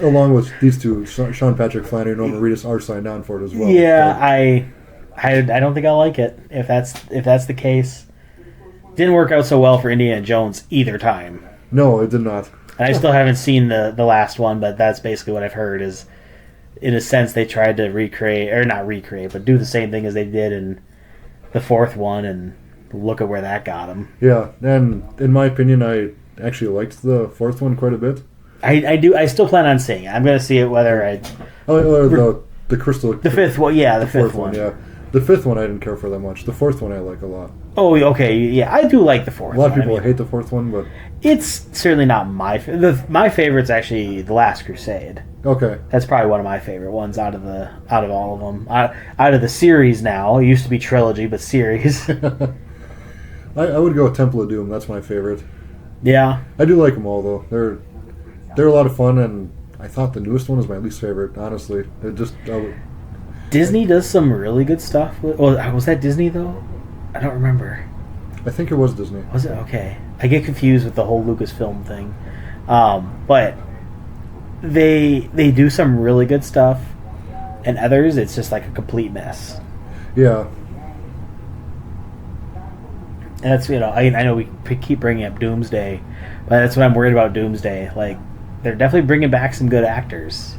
Along with these two, Sean Patrick Flannery and Norman Reedus are signed on for it as well. Yeah, I don't think I'll like it if that's the case. Didn't work out so well for Indiana Jones either time. No, it did not. And I still haven't seen the last one, but that's basically what I've heard is, in a sense, they tried to recreate, or not recreate, but do the same thing as they did in the fourth one, and look at where that got them. Yeah, and in my opinion, I actually liked the fourth one quite a bit. I do. I still plan on seeing it. I'm going to see it whether I... The Crystal... The fifth one, yeah, the fifth one. Yeah. The fifth one I didn't care for that much. The fourth one I like a lot. Oh, okay, yeah, I do like the fourth one. A lot of people hate the fourth one, but... It's certainly not my favorite. My favorite's actually The Last Crusade. Okay. That's probably one of my favorite ones out of all of them. Out of the series now. It used to be trilogy, but series. I would go with Temple of Doom. That's my favorite. Yeah. I do like them all, though. They're a lot of fun, and I thought the newest one was my least favorite, honestly. Disney does some really good stuff. Was that Disney, though? I don't remember. I think it was Disney. Was it? Okay. I get confused with the whole Lucasfilm thing. But they do some really good stuff, and others, it's just like a complete mess. Yeah. And that's, I know we keep bringing up Doomsday, but that's what I'm worried about Doomsday. Like, they're definitely bringing back some good actors,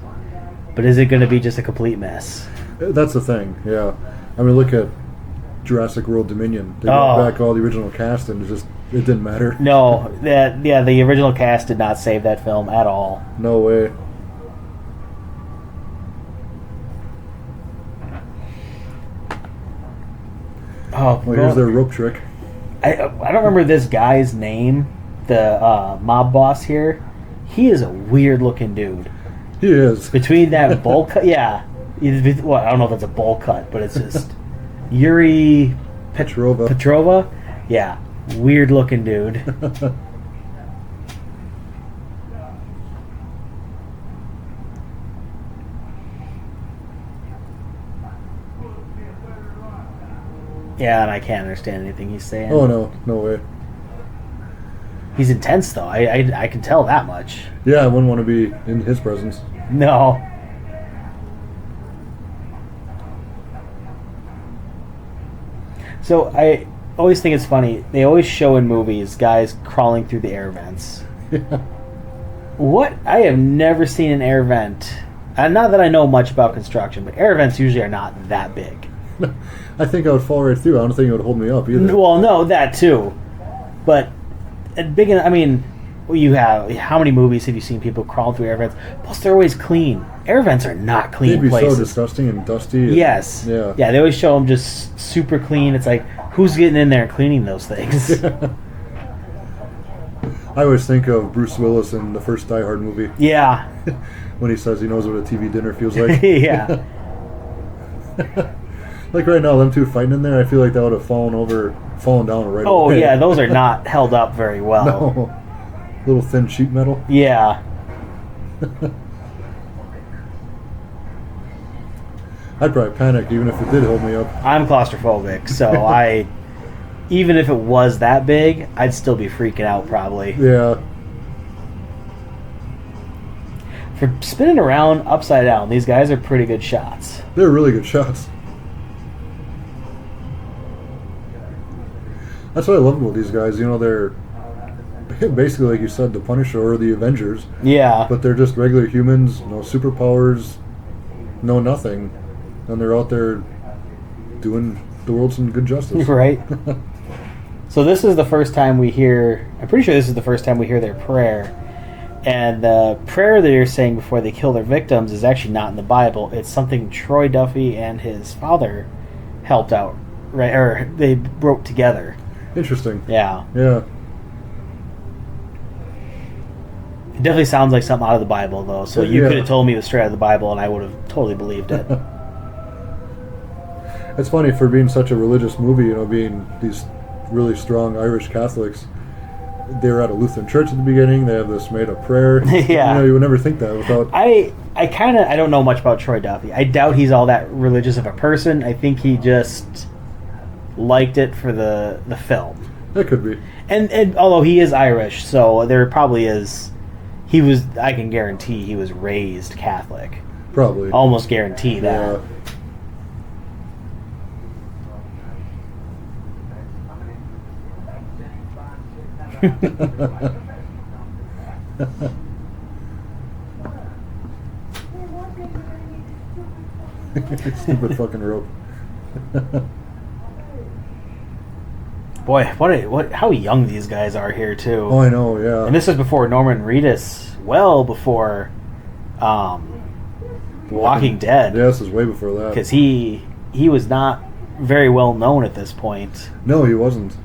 but is it going to be just a complete mess? That's the thing, yeah. I mean, look at Jurassic World Dominion. They brought back all the original cast, and it didn't matter. No, the original cast did not save that film at all. No way. Oh, well, here's their rope trick. I don't remember this guy's name, the mob boss here. He is a weird-looking dude. He is. Between that bowl cut, yeah. Well, I don't know if it's a bowl cut, but it's just Yuri Petrova? Yeah. Weird-looking dude. Yeah, and I can't understand anything he's saying. Oh, no way. He's intense, though. I can tell that much. Yeah, I wouldn't want to be in his presence. No. So I always think it's funny. They always show in movies guys crawling through the air vents. What? I have never seen an air vent. And not that I know much about construction, but air vents usually are not that big. I think I would fall right through. I don't think it would hold me up either. Well, no, that too. But big. I mean, you have how many movies have you seen people crawl through air vents? Plus, they're always clean. Air vents are not clean They'd be places. so disgusting and dusty. Yes. Yeah. Yeah. They always show them just super clean. It's like, who's getting in there and cleaning those things? I always think of Bruce Willis in the first Die Hard movie. Yeah. When he says he knows what a TV dinner feels like. Yeah. Like right now, them two fighting in there, I feel like that would have fallen down right away. Oh, yeah, those are not held up very well. No. Little thin sheet metal. Yeah. I'd probably panic even if it did hold me up. I'm claustrophobic, so even if it was that big, I'd still be freaking out probably. Yeah. For spinning around upside down, these guys are pretty good shots. They're really good shots. That's what I love about these guys. They're basically, like you said, the Punisher or the Avengers. Yeah. But they're just regular humans, no superpowers, no nothing. And they're out there doing the world some good justice. Right. So this is the first time we hear... I'm pretty sure this is the first time we hear their prayer. And the prayer that they're saying before they kill their victims is actually not in the Bible. It's something Troy Duffy and his father helped out, right? Or they wrote together. Interesting. Yeah. Yeah. It definitely sounds like something out of the Bible, though. So you could have told me it was straight out of the Bible, and I would have totally believed it. It's funny, for being such a religious movie, being these really strong Irish Catholics, they were at a Lutheran church at the beginning. They have this made-up prayer. Yeah. You would never think that without... I don't know much about Troy Duffy. I doubt he's all that religious of a person. I think he just liked it for the film. That could be. And although he is Irish, so there probably is. He was. I can guarantee he was raised Catholic. Probably. Almost guarantee that. Yeah. Stupid fucking rope. Boy, how young these guys are here too. Oh, I know, yeah. And this was before Norman Reedus, well before Walking Dead. Yeah, this is way before that. Because he was not very well known at this point. No, he wasn't.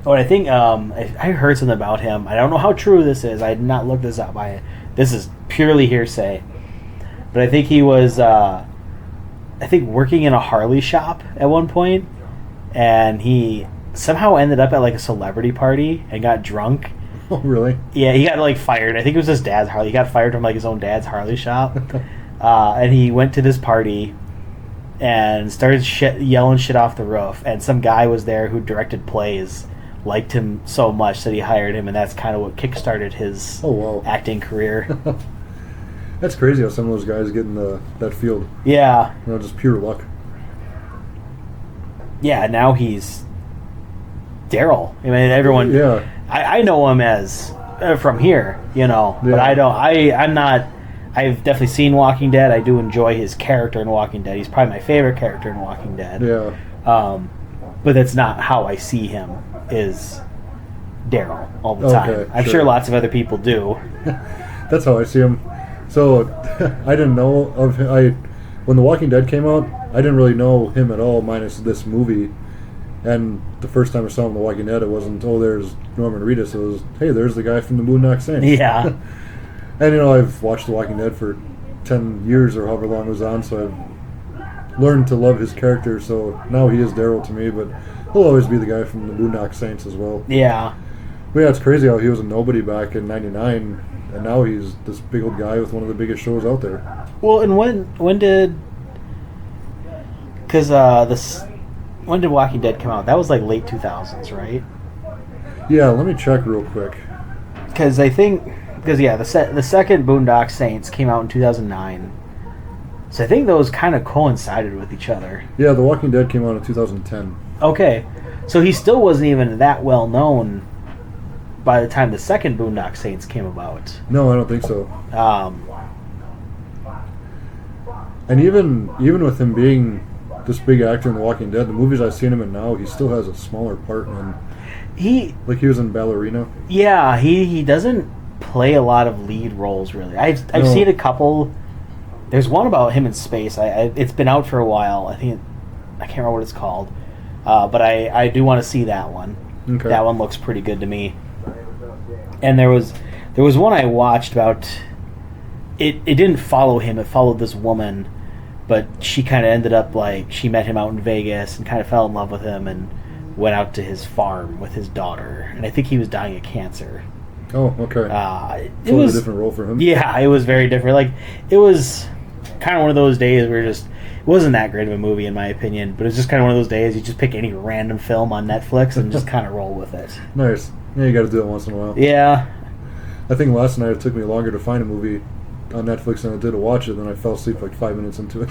Oh, and I think I heard something about him. I don't know how true this is. I did not look this up. This is purely hearsay. But I think he was, working in a Harley shop at one point, and he somehow ended up at like a celebrity party and got drunk. Oh, really? Yeah, he got like fired. I think it was his dad's Harley. He got fired from like his own dad's Harley shop, and he went to this party and started yelling shit off the roof. And some guy was there who directed plays, liked him so much that he hired him, and that's kind of what kickstarted his acting career. That's crazy how some of those guys get in that field. Yeah. Just pure luck. Yeah, now he's Daryl. I mean, everyone. Yeah. I know him as from here, but I'm not. I've definitely seen Walking Dead. I do enjoy his character in Walking Dead. He's probably my favorite character in Walking Dead. Yeah. But that's not how I see him. Is Daryl all the time. I'm sure lots of other people do. That's how I see him. So I didn't know of him. When The Walking Dead came out, I didn't really know him at all, minus this movie. And the first time I saw him in The Walking Dead, it wasn't, there's Norman Reedus. It was, hey, there's the guy from the Boondock Saints. Yeah. And, I've watched The Walking Dead for 10 years or however long it was on, so I've learned to love his character. So now he is Daryl to me, but he'll always be the guy from the Boondock Saints as well. Yeah. But yeah, it's crazy how he was a nobody back in '99, and now he's this big old guy with one of the biggest shows out there. Well, and when did... Because when did Walking Dead come out? That was like late 2000s, right? Yeah, let me check real quick. Because the second Boondock Saints came out in 2009. So I think those kind of coincided with each other. Yeah, The Walking Dead came out in 2010. Okay. So he still wasn't even that well known by the time the second Boondock Saints came about. No, I don't think so. And even with him being this big actor in The Walking Dead, the movies I've seen him in now, he still has a smaller part in. He was in Ballerina. Yeah, he doesn't play a lot of lead roles really. I've seen a couple. There's one about him in space. It's been out for a while. I can't remember what it's called, but I do want to see that one. Okay. That one looks pretty good to me. And there was one I watched about. It didn't follow him. It followed this woman, but she kind of ended up like she met him out in Vegas and kind of fell in love with him and went out to his farm with his daughter. And I think he was dying of cancer. Oh, okay. It was a different role for him. Yeah, it was very different. Like it was kind of one of those days where it wasn't that great of a movie in my opinion, but it's just kind of one of those days you just pick any random film on Netflix and just kind of roll with it. Nice. Yeah, you got to do it once in a while. Yeah. I think last night it took me longer to find a movie on Netflix than it did to watch it, then I fell asleep like 5 minutes into it.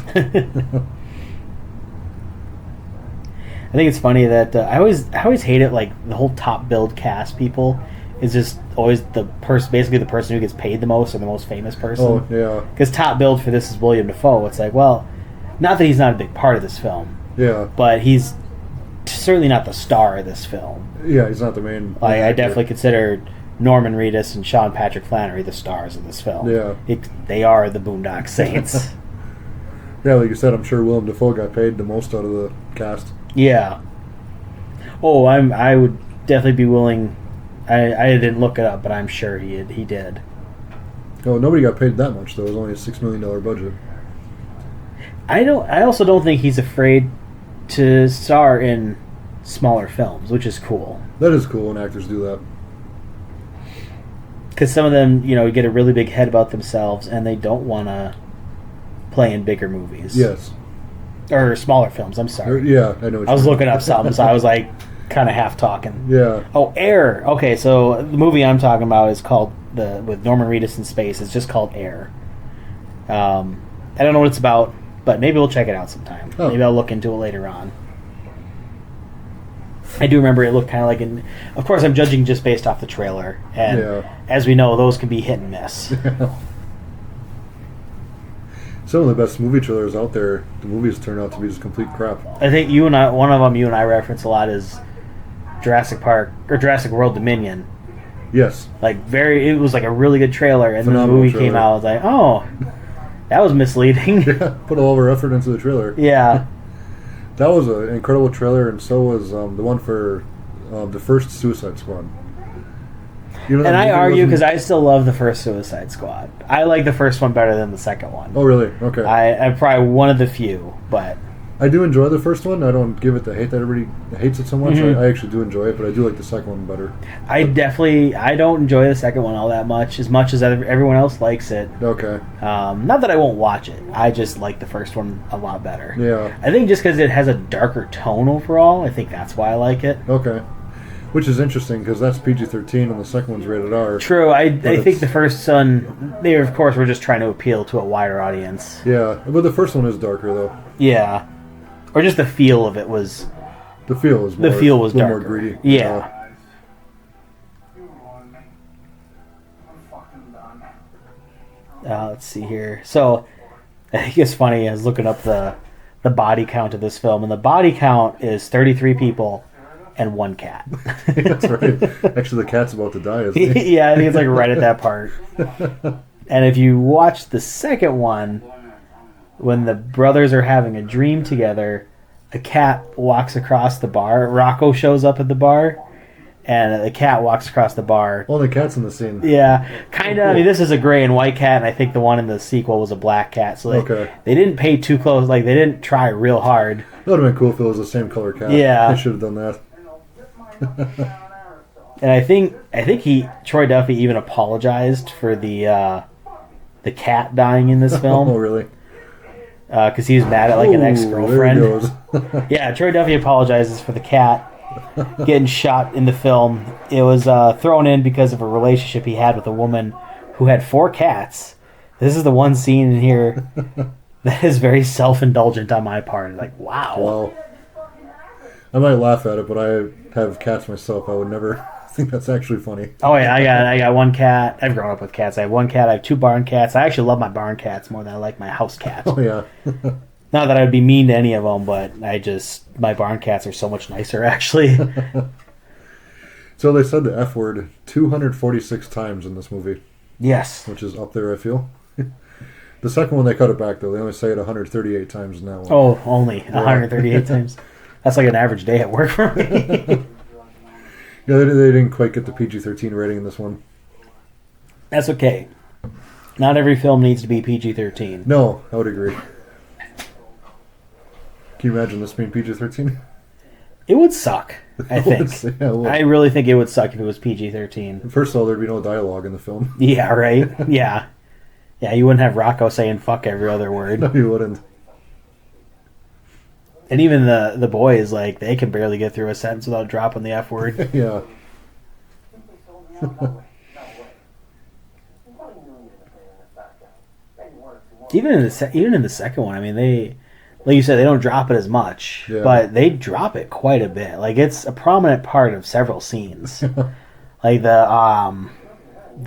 I think it's funny that I always hate it, like the whole top billed cast people is just always basically the person who gets paid the most or the most famous person. Oh, yeah. Because top billed for this is William Dafoe. It's like, well, not that he's not a big part of this film. Yeah. But he's certainly not the star of this film. Yeah, he's not the main. I definitely consider Norman Reedus and Sean Patrick Flannery the stars of this film. Yeah. They are the Boondock Saints. Yeah, like you said, I'm sure Willem Dafoe got paid the most out of the cast. Yeah. Oh, I would definitely be willing. I didn't look it up, but I'm sure he did. Oh, nobody got paid that much though. It was only a $6 million budget. I also don't think he's afraid to star in smaller films, which is cool. That is cool when actors do that. Because some of them, get a really big head about themselves, and they don't want to play in bigger movies. Yes. Or smaller films, I'm sorry. Yeah, I know. I was looking up something, so I was like, kind of half talking. Yeah. Oh, Air. Okay, so the movie I'm talking about is called with Norman Reedus in space. It's just called Air. I don't know what it's about, but maybe we'll check it out sometime. Oh. Maybe I'll look into it later on. I do remember it looked kind of like of course, I'm judging just based off the trailer, and as we know, those can be hit and miss. Some of the best movie trailers out there, the movies turn out to be just complete crap. I think one of them you and I reference a lot is Jurassic Park or Jurassic World Dominion. Yes. It was like a really good trailer, and Phenomenal then the movie trailer. came out. I was like, oh, that was misleading. Yeah, put all of our effort into the trailer. Yeah. That was an incredible trailer, and so was the one for the first Suicide Squad. And I argue because I still love the first Suicide Squad. I like the first one better than the second one. Oh, really? Okay. I'm probably one of the few, but I do enjoy the first one. I don't give it the hate that everybody hates it so much. Mm-hmm. I actually do enjoy it, but I do like the second one better. I don't enjoy the second one all that much as everyone else likes it. Okay. Not that I won't watch it. I just like the first one a lot better. Yeah. I think just because it has a darker tone overall, I think that's why I like it. Okay. Which is interesting because that's PG-13 and the second one's rated R. True. I think the first one, they of course were just trying to appeal to a wider audience. Yeah, but the first one is darker though. Yeah. Or just the feel of it was... The feel was darker. A little more greedy. Yeah. Let's see here. So, I think it's funny. I was looking up the body count of this film, and the body count is 33 people and one cat. That's right. Actually, the cat's about to die, isn't he? Yeah, I think it's like right at that part. And if you watch the second one, when the brothers are having a dream together, a cat walks across the bar. Rocco shows up at the bar, and the cat walks across the bar. Well, the cat's in the scene. Yeah, kind of. I mean, this is a gray and white cat, and I think the one in the sequel was a black cat. So they didn't pay too close. Like, they didn't try real hard. That would have been cool if it was the same color cat. Yeah. They should have done that. And I think Troy Duffy even apologized for the cat dying in this film. Oh, really? Because he was mad at like an ex-girlfriend. There it goes. Yeah, Troy Duffy apologizes for the cat getting shot in the film. It was thrown in because of a relationship he had with a woman who had 4 cats. This is the one scene in here that is very self-indulgent on my part. Like, wow. Wow. I might laugh at it, but I have cats myself. I would never think that's actually funny. Oh yeah, I got one cat. I've grown up with cats. I have one cat. I have 2 barn cats. I actually love my barn cats more than I like my house cats. Oh yeah. Not that I would be mean to any of them, but my barn cats are so much nicer actually. So they said the F word 246 times in this movie. Yes. Which is up there, I feel. The second one, they cut it back, though. They only say it 138 times in that one. Oh, only 138 times. That's like an average day at work for me. Yeah, they didn't quite get the PG-13 rating in this one. That's okay. Not every film needs to be PG-13. No, I would agree. Can you imagine this being PG-13? It would suck, I think. Yeah, I really think it would suck if it was PG-13. First of all, there'd be no dialogue in the film. Yeah, right? Yeah. Yeah, you wouldn't have Rocco saying fuck every other word. No, you wouldn't. And even the boys, like, they can barely get through a sentence without dropping the F word. Yeah. Even in the second one, I mean, they, like you said, they don't drop it as much, but they drop it quite a bit. Like, it's a prominent part of several scenes. Like the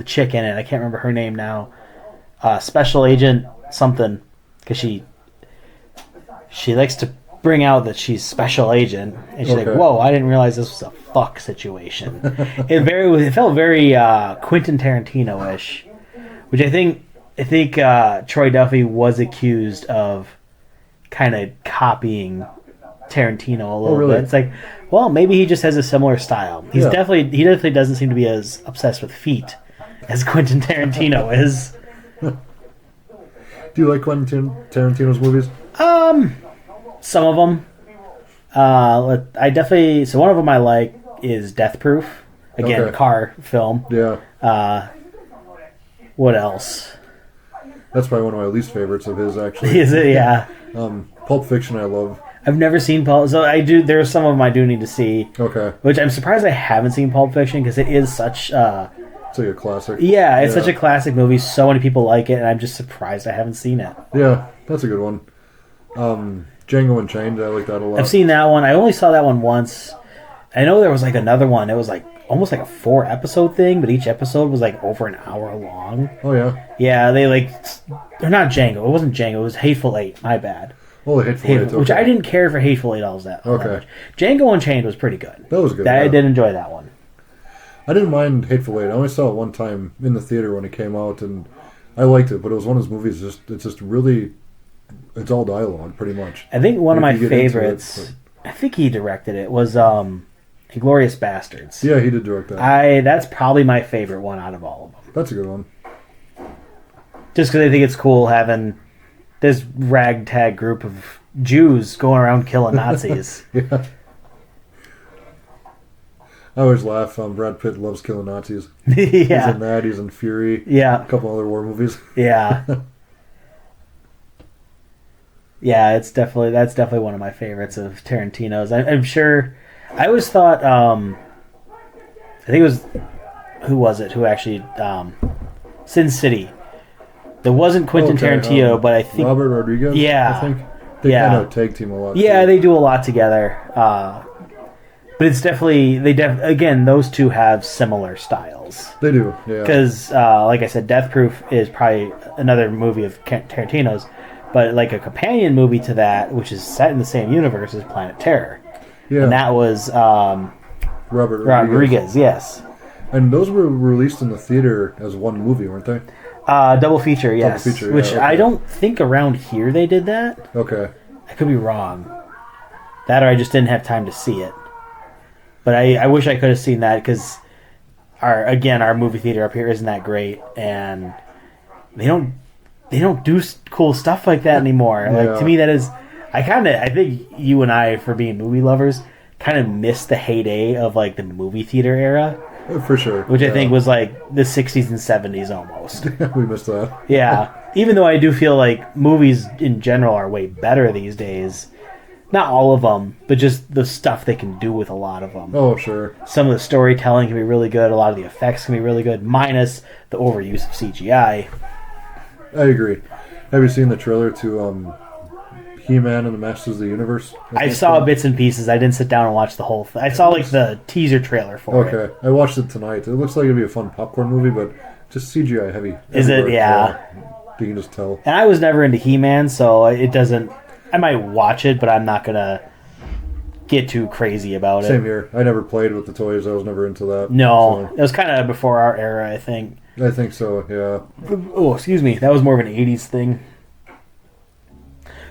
chick in it, I can't remember her name now. Special Agent something, because she likes to bring out that she's Special Agent, and she's like, "Whoa, I didn't realize this was a fuck situation." It felt very Quentin Tarantino-ish, which I think Troy Duffy was accused of kind of copying Tarantino a little bit. It's like, well, maybe he just has a similar style. He definitely doesn't seem to be as obsessed with feet as Quentin Tarantino is. Do you like Quentin Tarantino's movies? Some of them. I definitely... So one of them I like is Death Proof. Again, car film. Yeah. What else? That's probably one of my least favorites of his, actually. Is it? Yeah. Pulp Fiction I love. I've never seen Pulp. So I do. There's some of them I do need to see. Okay. Which I'm surprised I haven't seen Pulp Fiction because it is such. It's like a classic. Yeah, it's such a classic movie. So many people like it, and I'm just surprised I haven't seen it. Yeah, that's a good one. Django Unchained, I like that a lot. I've seen that one. I only saw that one once. I know there was like another one. It was like almost like a 4-episode thing, but each episode was like over an hour long. Oh yeah. Yeah, they like. They're not Django. It wasn't Django. It was Hateful Eight. My bad. Oh, Hateful Eight. Okay. Which I didn't care for Hateful Eight all that much. Django Unchained was pretty good. That was good. I did enjoy that one. I didn't mind Hateful Eight. I only saw it one time in the theater when it came out, and I liked it. But it was one of those movies. It's just really, it's all dialogue, pretty much. I think one of my favorites. I think he directed it. Was Inglourious Bastards. Yeah, he did direct that. That's probably my favorite one out of all of them. That's a good one. Just because I think it's cool having this ragtag group of Jews going around killing Nazis. Yeah. I always laugh. Brad Pitt loves killing Nazis. Yeah. He's in that. He's in Fury. Yeah. A couple other war movies. Yeah. Yeah, that's definitely one of my favorites of Tarantino's. I'm sure. I always thought. I think it was. Who was it? Who actually? Sin City. There wasn't Quentin Tarantino, but I think Robert Rodriguez. Yeah. I think they kind of tag team a lot. Yeah, they do a lot together. But it's definitely again, those two have similar styles. They do, yeah. Because, like I said, Death Proof is probably another movie of Tarantino's, but like a companion movie to that, which is set in the same universe, is Planet Terror. Yeah, and that was Robert Rodriguez. Yes. And those were released in the theater as one movie, weren't they? Double feature, yes. Double feature, which I don't think around here they did that. Okay. I could be wrong. That or I just didn't have time to see it. But I wish I could have seen that because our movie theater up here isn't that great, and they don't do cool stuff like that anymore. Yeah. Like to me, that is I think you and I, for being movie lovers, kind of miss the heyday of like the movie theater era. For sure. Which I think was like the 60s and 70s almost. We missed that. Yeah. Even though I do feel like movies in general are way better these days. Not all of them, but just the stuff they can do with a lot of them. Oh, sure. Some of the storytelling can be really good. A lot of the effects can be really good, minus the overuse of CGI. I agree. Have you seen the trailer to He-Man and the Masters of the Universe? I saw bits and pieces. I didn't sit down and watch the whole thing. I saw like the teaser trailer for it. Okay. I watched it tonight. It looks like it'd be a fun popcorn movie, but just CGI heavy. Is it? Yeah. You can just tell. And I was never into He-Man, so it doesn't... I might watch it, but I'm not going to get too crazy about it. Same here. I never played with the toys. I was never into that. No. So. It was kind of before our era, I think. I think so, yeah. Oh, excuse me. That was more of an 80s thing.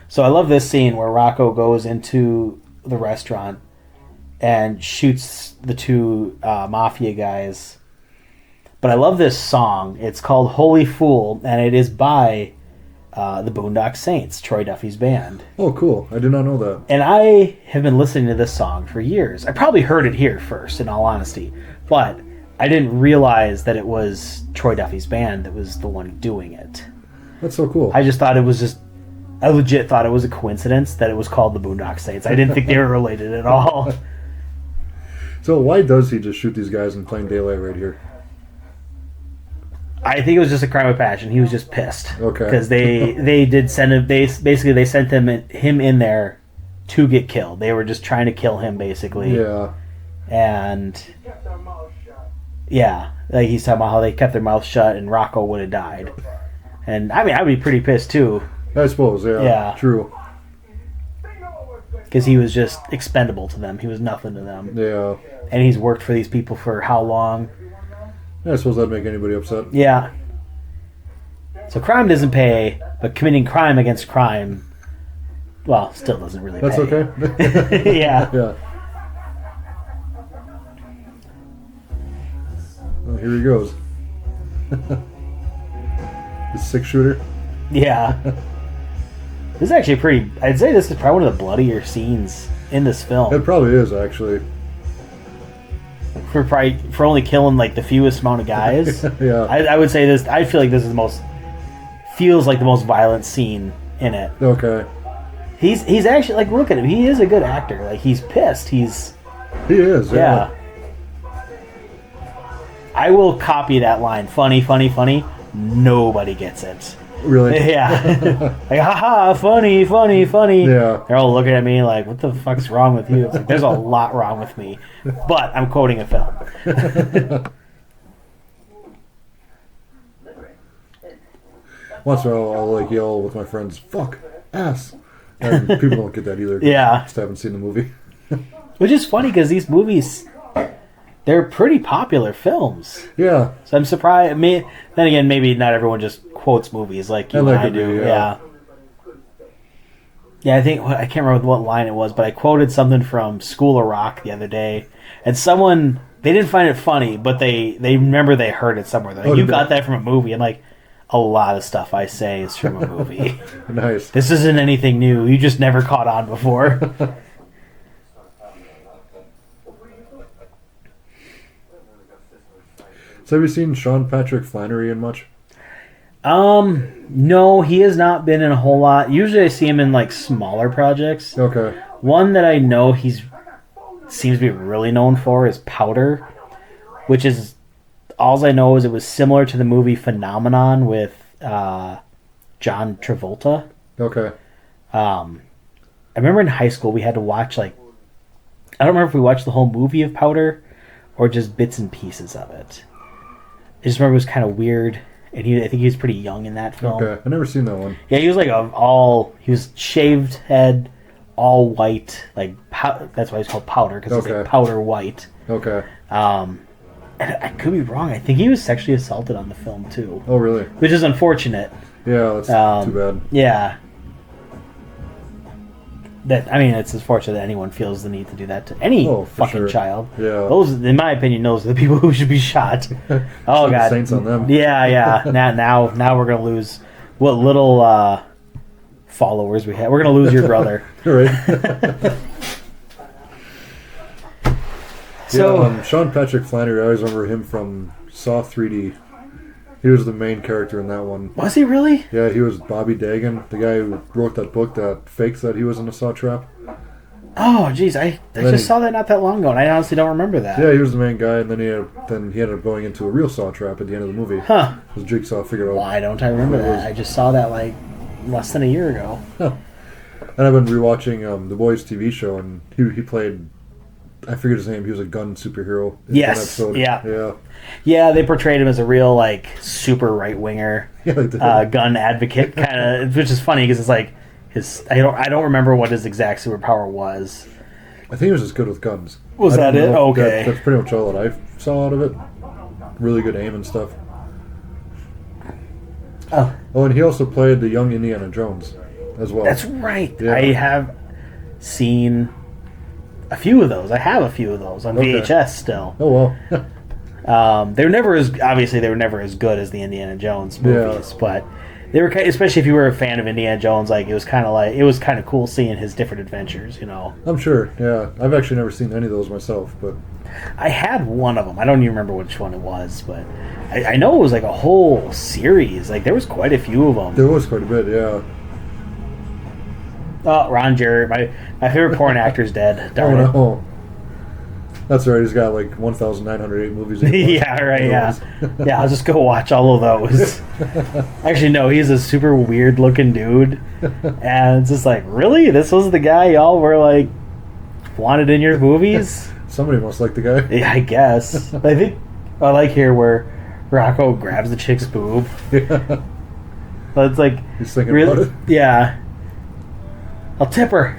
So I love this scene where Rocco goes into the restaurant and shoots the two mafia guys. But I love this song. It's called Holy Fool, and it is by... the Boondock Saints, Troy Duffy's band. Oh, cool. I did not know that. And I have been listening to this song for years. I probably heard it here first, in all honesty. But I didn't realize that it was Troy Duffy's band that was the one doing it. That's so cool. I just thought it was just... I legit thought it was a coincidence that it was called the Boondock Saints. I didn't think they were related at all. So why does he just shoot these guys in plain daylight right here? I think it was just a crime of passion. He was just pissed. Okay. Because they did send him. They sent him in there to get killed. They were just trying to kill him, basically. Yeah. And yeah, like he's talking about how they kept their mouth shut, and Rocco would have died. And I mean, I'd be pretty pissed too. I suppose. Yeah. Yeah. True. Because he was just expendable to them. He was nothing to them. Yeah. And he's worked for these people for how long? I suppose that'd make anybody upset. Yeah. So crime doesn't pay, but committing crime against crime, well, still doesn't really pay. That's okay. Yeah. Yeah. Well, here he goes. The 6-shooter. Yeah. This is actually pretty... I'd say this is probably one of the bloodier scenes in this film. It probably is, actually. For only killing like the fewest amount of guys. Yeah. I would say this... I feel like this is the most... Feels like the most violent scene in it. Okay. He's actually, like, look at him. He is a good actor. Like, he's pissed. He is. Yeah. I will copy that line. Funny, funny, funny. Nobody gets it. Really? Yeah. Like, haha, funny, funny, funny. Yeah. They're all looking at me like, what the fuck's wrong with you? It's like, there's a lot wrong with me. But I'm quoting a film. Once in a while, I'll like yell with my friends, "Fuck, ass," and people don't get that either. Yeah. Just haven't seen the movie. Which is funny because these movies, they're pretty popular films. Yeah. So I'm surprised. Then again, maybe not everyone just quotes movies like you and I do. Yeah. Yeah, I think, I can't remember what line it was, but I quoted something from School of Rock the other day, and someone, they didn't find it funny, but they remember they heard it somewhere. They're like, you got that from a movie. And like, a lot of stuff I say is from a movie. Nice. This isn't anything new. You just never caught on before. So have you seen Sean Patrick Flannery in much? No, he has not been in a whole lot. Usually I see him in like smaller projects. Okay. One that I know seems to be really known for is Powder, which is, all I know is it was similar to the movie Phenomenon with John Travolta. Okay. I remember in high school we had to watch, like, I don't remember if we watched the whole movie of Powder or just bits and pieces of it. I just remember it was kind of weird, and I think he was pretty young in that film. Okay, I've never seen that one. Yeah, he was like he was shaved head, all white, like that's why he's called Powder, because he's like powder white. Okay. And I could be wrong. I think he was sexually assaulted on the film too. Oh, really? Which is unfortunate. Yeah, that's too bad. Yeah. It's unfortunate that anyone feels the need to do that to any fucking child. Yeah. Those, in my opinion, those are the people who should be shot. Oh god. Saints on them. Yeah. Now we're gonna lose what little followers we have. We're gonna lose your brother. Right. So yeah, Sean Patrick Flannery, I always remember him from Saw 3D. He was the main character in that one. Was he really? Yeah, he was Bobby Dagan, the guy who wrote that book that fakes that he was in a saw trap. Oh, jeez, I just saw that not that long ago, and I honestly don't remember that. Yeah, he was the main guy, and then he ended up going into a real saw trap at the end of the movie. Huh. Because Jigsaw figured out. Why don't I remember that? I just saw that like less than a year ago. Huh. And I've been rewatching The Boys TV show, and he played, I forget his name, he was a gun superhero in one episode. Yeah, they portrayed him as a real, like, super right-winger, gun advocate, kind of, which is funny, because it's like, I don't remember what his exact superpower was. I think he was just good with guns. Was that it? Okay. That's pretty much all that I saw out of it. Really good aim and stuff. Oh, and he also played the young Indiana Jones as well. That's right. Yeah. I have seen a few of those. I have a few of those on VHS still. Oh, well. They were never as good as the Indiana Jones movies, but they were, especially if you were a fan of Indiana Jones, like it was kind of cool seeing his different adventures, you know. I'm sure. Yeah, I've actually never seen any of those myself, but I had one of them. I don't even remember which one it was, but I know it was like a whole series. Like there was quite a few of them. There was quite a bit, yeah. Oh, Ron Jeremy, my favorite porn actor's dead. Darn it. No. That's right. He's got like 1,908 movies. Yeah, right. Yeah. I'll just go watch all of those. Actually, no. He's a super weird looking dude, and it's just like, really, this was the guy y'all were like wanted in your movies. Somebody must like the guy. Yeah, I guess. I think I like here where Rocco grabs the chick's boob. Yeah. But it's like he's thinking about it. Yeah. I'll tip her.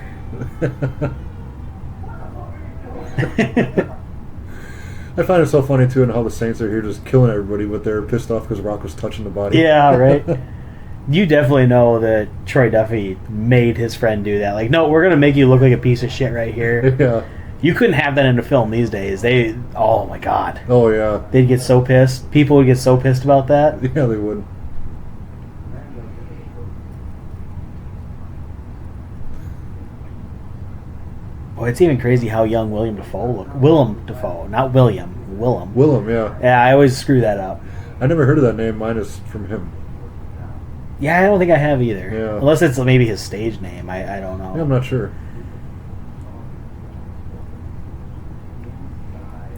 I find it so funny too, and how the Saints are here just killing everybody, but they're pissed off because Rock was touching the body. Yeah, right. You definitely know that Troy Duffy made his friend do that. Like, no, we're gonna make you look like a piece of shit right here. Yeah. You couldn't have that in a film these days. Oh my god. Oh yeah. They'd get so pissed. People would get so pissed about that. Yeah, they would. Boy, it's even crazy how young Willem Dafoe looked. Willem Dafoe, not William. Willem. Willem, yeah. Yeah, I always screw that up. I never heard of that name. Mine is from him. Yeah, I don't think I have either. Yeah. Unless it's maybe his stage name. I don't know. Yeah, I'm not sure.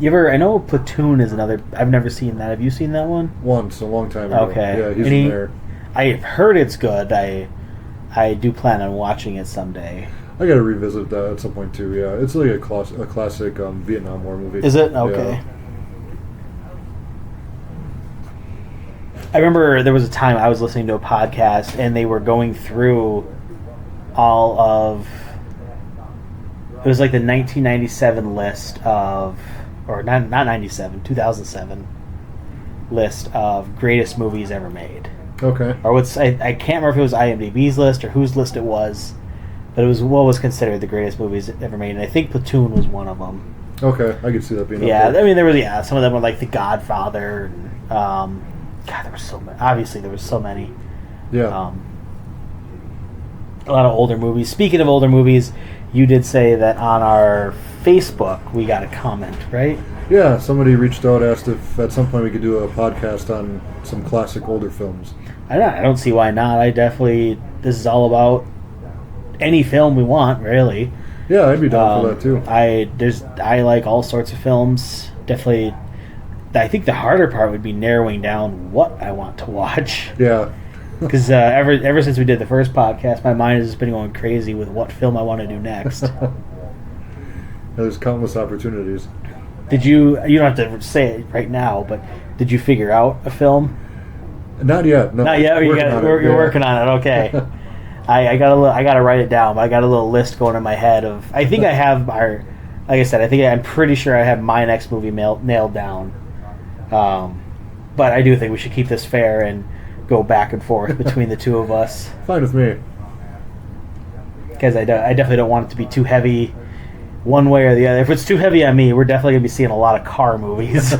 You ever? I know Platoon is another. I've never seen that. Have you seen that one? Once, a long time ago. Okay. Yeah, he's in there. I've heard it's good. I do plan on watching it someday. I got to revisit that at some point too. Yeah, it's like a classic Vietnam War movie. Is it? Okay. Yeah. I remember there was a time I was listening to a podcast and they were going through all of. It was like the 1997 list of, or not 97, 2007 list of greatest movies ever made. Okay. Or I can't remember if it was IMDb's list or whose list it was, but it was what was considered the greatest movies ever made, and I think Platoon was one of them. Okay, I could see that being. Yeah, up there. I mean there was some of them were like The Godfather. And, God, there were so many. Obviously, there was so many. Yeah. A lot of older movies. Speaking of older movies, you did say that on our Facebook we got a comment, right? Yeah, somebody reached out, asked if at some point we could do a podcast on some classic older films. I don't see why not. This is all about any film we want, really. Yeah, I'd be down for that too. I like all sorts of films. Definitely, I think the harder part would be narrowing down what I want to watch. Yeah. Because ever since we did the first podcast, my mind has just been going crazy with what film I want to do next. There's countless opportunities. You don't have to say it right now, but did you figure out a film? Not yet. No, Not yet. You're working on it. Okay. I gotta write it down, but I got a little list going in my head of. I think I have like I said, I'm pretty sure I have my next movie nailed down. But I do think we should keep this fair and go back and forth between the two of us. Fine with me. Because I definitely don't want it to be too heavy one way or the other. If it's too heavy on me, we're definitely going to be seeing a lot of car movies.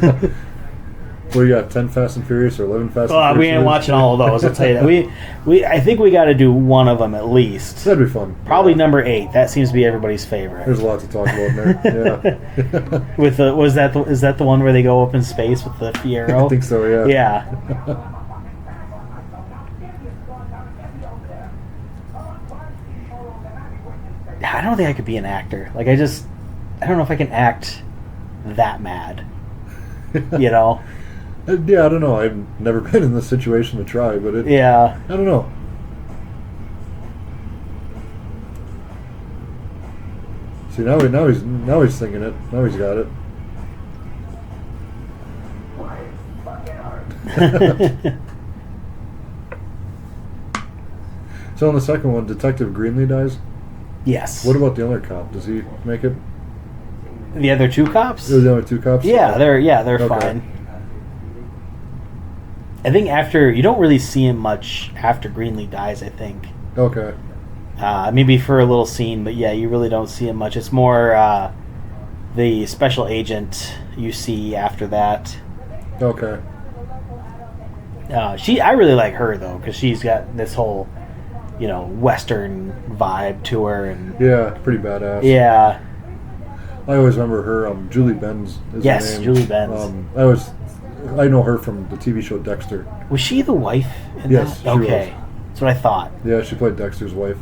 Well, you got 10 Fast and Furious or 11 Fast and Furious? We ain't watching all of those, I'll tell you that. I think we got to do one of them at least. That'd be fun. Probably number 8. That seems to be everybody's favorite. There's a lot to talk about in there. Yeah. Is that the one where they go up in space with the Fiero? I think so, yeah. Yeah. I don't think I could be an actor. Like, I don't know if I can act that mad. You know? Yeah, I don't know. I've never been in this situation to try, but yeah. I don't know. See, now he's thinking it. Now he's got it. So in the second one, Detective Greenlee dies? Yes. What about the other cop? Does he make it? The other two cops? The other two cops? Yeah, they're Okay. fine. I think you don't really see him much after Greenlee dies, I think. Okay. Maybe for a little scene, but yeah, you really don't see him much. It's more the special agent you see after that. Okay. I really like her though, because she's got this whole, Western vibe to her, and Yeah, pretty badass. yeah, I always remember her. Julie Benz is yes, her name. Julie Benz. I know her from the TV show Dexter. Was she the wife in Yes, that? she Okay, was. that's what I thought. Yeah, she played Dexter's wife.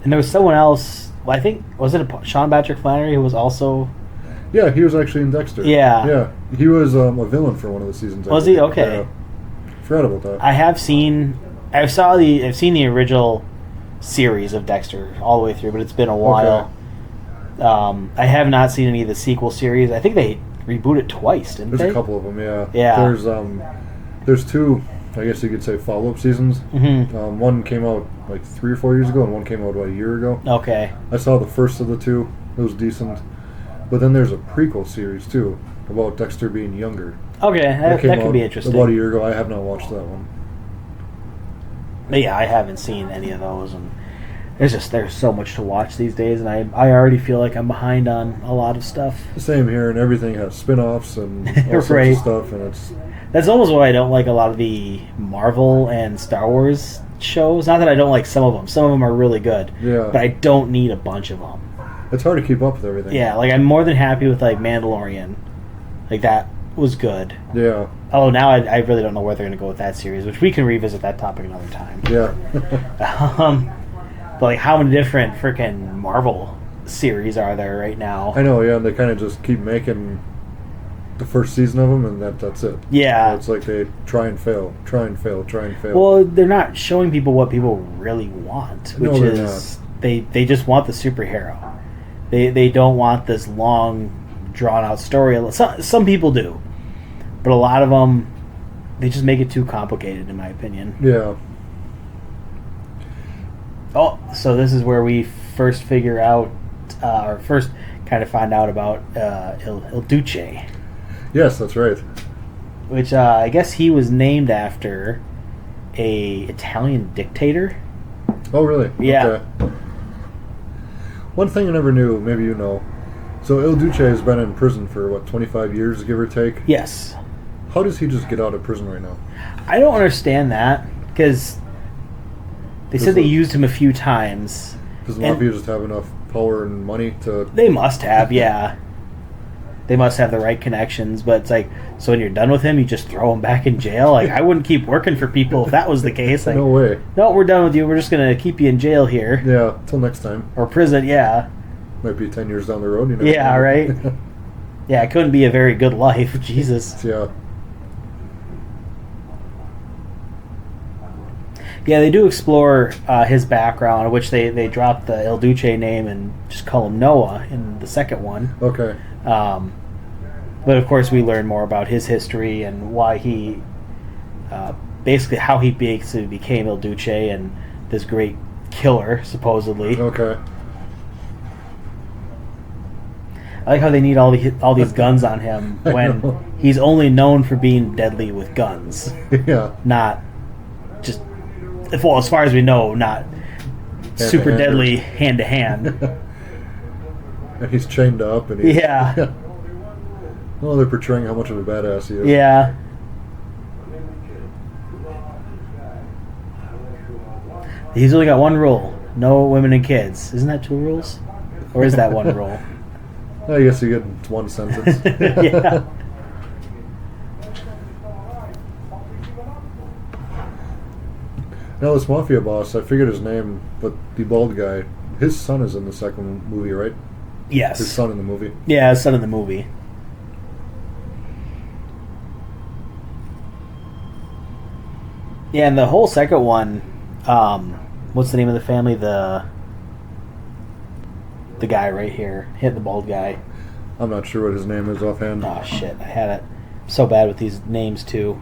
And there was someone else. Well, I think was it Sean Patrick Flannery who was also. Yeah, he was actually in Dexter. Yeah. Yeah, he was a villain for one of the seasons. I Was he? believe. Okay. Yeah. Forgot about that. I've seen the original series of Dexter all the way through, but it's been a while. Okay. I have not seen any of the sequel series. I think they rebooted it twice, didn't they? There's a couple of them, yeah. Yeah. There's two, I guess you could say, follow-up seasons. Mm-hmm. One came out like 3 or 4 years ago, and one came out about a year ago. Okay. I saw the first of the two. It was decent. But then there's a prequel series, too, about Dexter being younger. Okay, that came could be out interesting. About a year ago. I have not watched that one. But yeah, I haven't seen any of those, and there's so much to watch these days, and I already feel like I'm behind on a lot of stuff. Same here, and everything has spin-offs and all sorts Right. of stuff, and That's almost why I don't like a lot of the Marvel and Star Wars shows. Not that I don't like some of them. Some of them are really good. Yeah. But I don't need a bunch of them. It's hard to keep up with everything. Yeah, like I'm more than happy with like Mandalorian. Like that was good. Yeah. Oh, now I really don't know where they're going to go with that series, which we can revisit that topic another time. Yeah. But like, how many different freaking Marvel series are there right now? I know, yeah, and they kind of just keep making the first season of them, and that's it. Yeah. So it's like they try and fail, try and fail, try and fail. Well, they're not showing people what people really want, which No, they're is they just want the superhero. They don't want this long, drawn out story. Some people do, but a lot of them they just make it too complicated, in my opinion. Yeah. Oh, so this is where we first figure out, or first kind of find out about Il Duce, Yes, that's right. which I guess he was named after a Italian dictator. Oh, really? Yeah. Okay. One thing I never knew, maybe you know. So Il Duce has been in prison for, what, 25 years, give or take? Yes. How does he just get out of prison right now? I don't understand that, because they said they used him a few times. Does the Mafia just have enough power and money to... They must have, yeah. They must have the right connections, but it's like, so when you're done with him, you just throw him back in jail? Like, I wouldn't keep working for people if that was the case. Like, No way. no, we're done with you. We're just going to keep you in jail here. Yeah, till next time. Or prison, yeah. Might be 10 years down the road. You never Yeah, know. right? Yeah, it couldn't be a very good life. Jesus. Yeah. Yeah, they do explore his background, which they drop the Il Duce name and just call him Noah in the second one. Okay. But of course, we learn more about his history and why he, basically how he basically became Il Duce and this great killer, supposedly. Okay. I like how they need all these guns on him when know. he's only known for being deadly with guns, Yeah. not just, well, as far as we know, not super hand. deadly hand to hand. And he's chained up and he's... Yeah. Well, they're portraying how much of a badass he is. Yeah. He's only got one rule: no women and kids. Isn't that 2 rules, or is that 1 rule? I guess you get 1 sentence. Yeah. Now, this Mafia boss, I figured his name, but the bald guy, his son is in the second movie, right? Yes. His son in the movie. Yeah, his son in the movie. Yeah, and the whole second one, what's the name of the family? The guy right here, hit the bald guy. I'm not sure what his name is offhand. Oh shit, I had it. I'm so bad with these names too.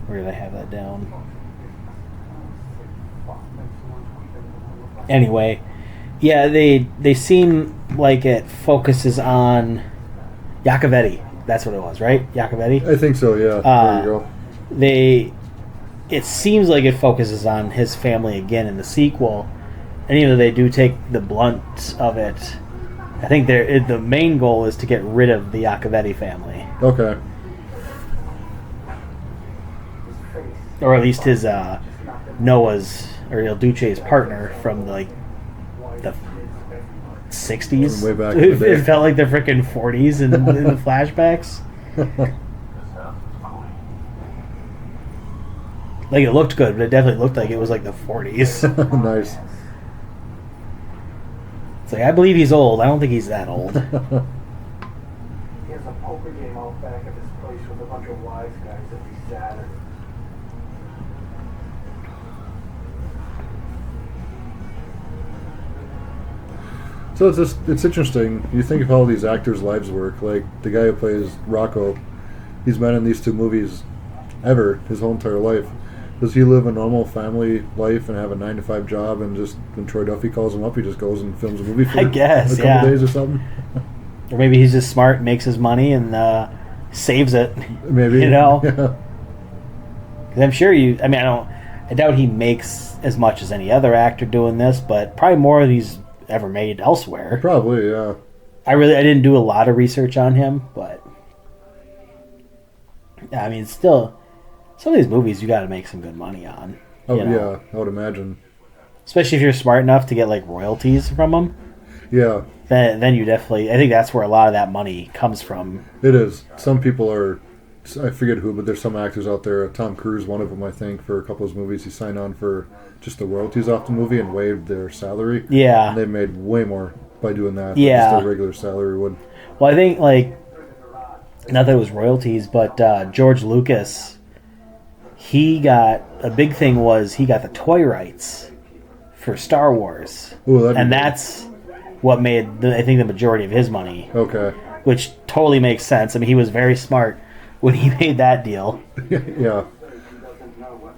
Where did I have that down? Anyway, yeah, they seem like it focuses on Iacovetti. That's what it was, right? Iacovetti? I think so, yeah. There you go. It seems like it focuses on his family again in the sequel, and even though they do take the blunt of it, I think the main goal is to get rid of the Iacovetti family, Okay. or at least his Noah's or Il Duce's partner from the 60s. Way back in the day. It felt like the freaking 40s in the flashbacks. Like, it looked good, but it definitely looked like it was like the 40s. Nice. It's like, I believe he's old. I don't think he's that old. He has a poker game out back at his place with a bunch of wise guys every Saturday. So it's interesting. You think of how these actors' lives work. Like the guy who plays Rocco, he's been in these 2 movies ever his whole entire life. Does he live a normal family life and have a 9-to-5 job, and just when Troy Duffy calls him up, he just goes and films a movie for I guess, a couple yeah. days or something? Or maybe he's just smart, makes his money, and saves it. Maybe. You know? Yeah. 'Cause I'm sure I doubt he makes as much as any other actor doing this, but probably more than he's ever made elsewhere. Probably, yeah. I didn't do a lot of research on him, but I mean, still, some of these movies you got to make some good money on. Oh, you know? yeah, I would imagine. Especially if you're smart enough to get like royalties from them. Yeah, Then you definitely, I think that's where a lot of that money comes from. it is. Some people are I forget who, but there's some actors out there. Tom Cruise, one of them, I think, for a couple of his movies, he signed on for just the royalties off the movie and waived their salary. Yeah. And they made way more by doing that than Yeah. just their regular salary would. Well, I think, like, not that it was royalties, but George Lucas, he got, a big thing was he got the toy rights for Star Wars. Ooh, And that's what made, I think, the majority of his money. Okay. Which totally makes sense. I mean, he was very smart when he made that deal. Yeah.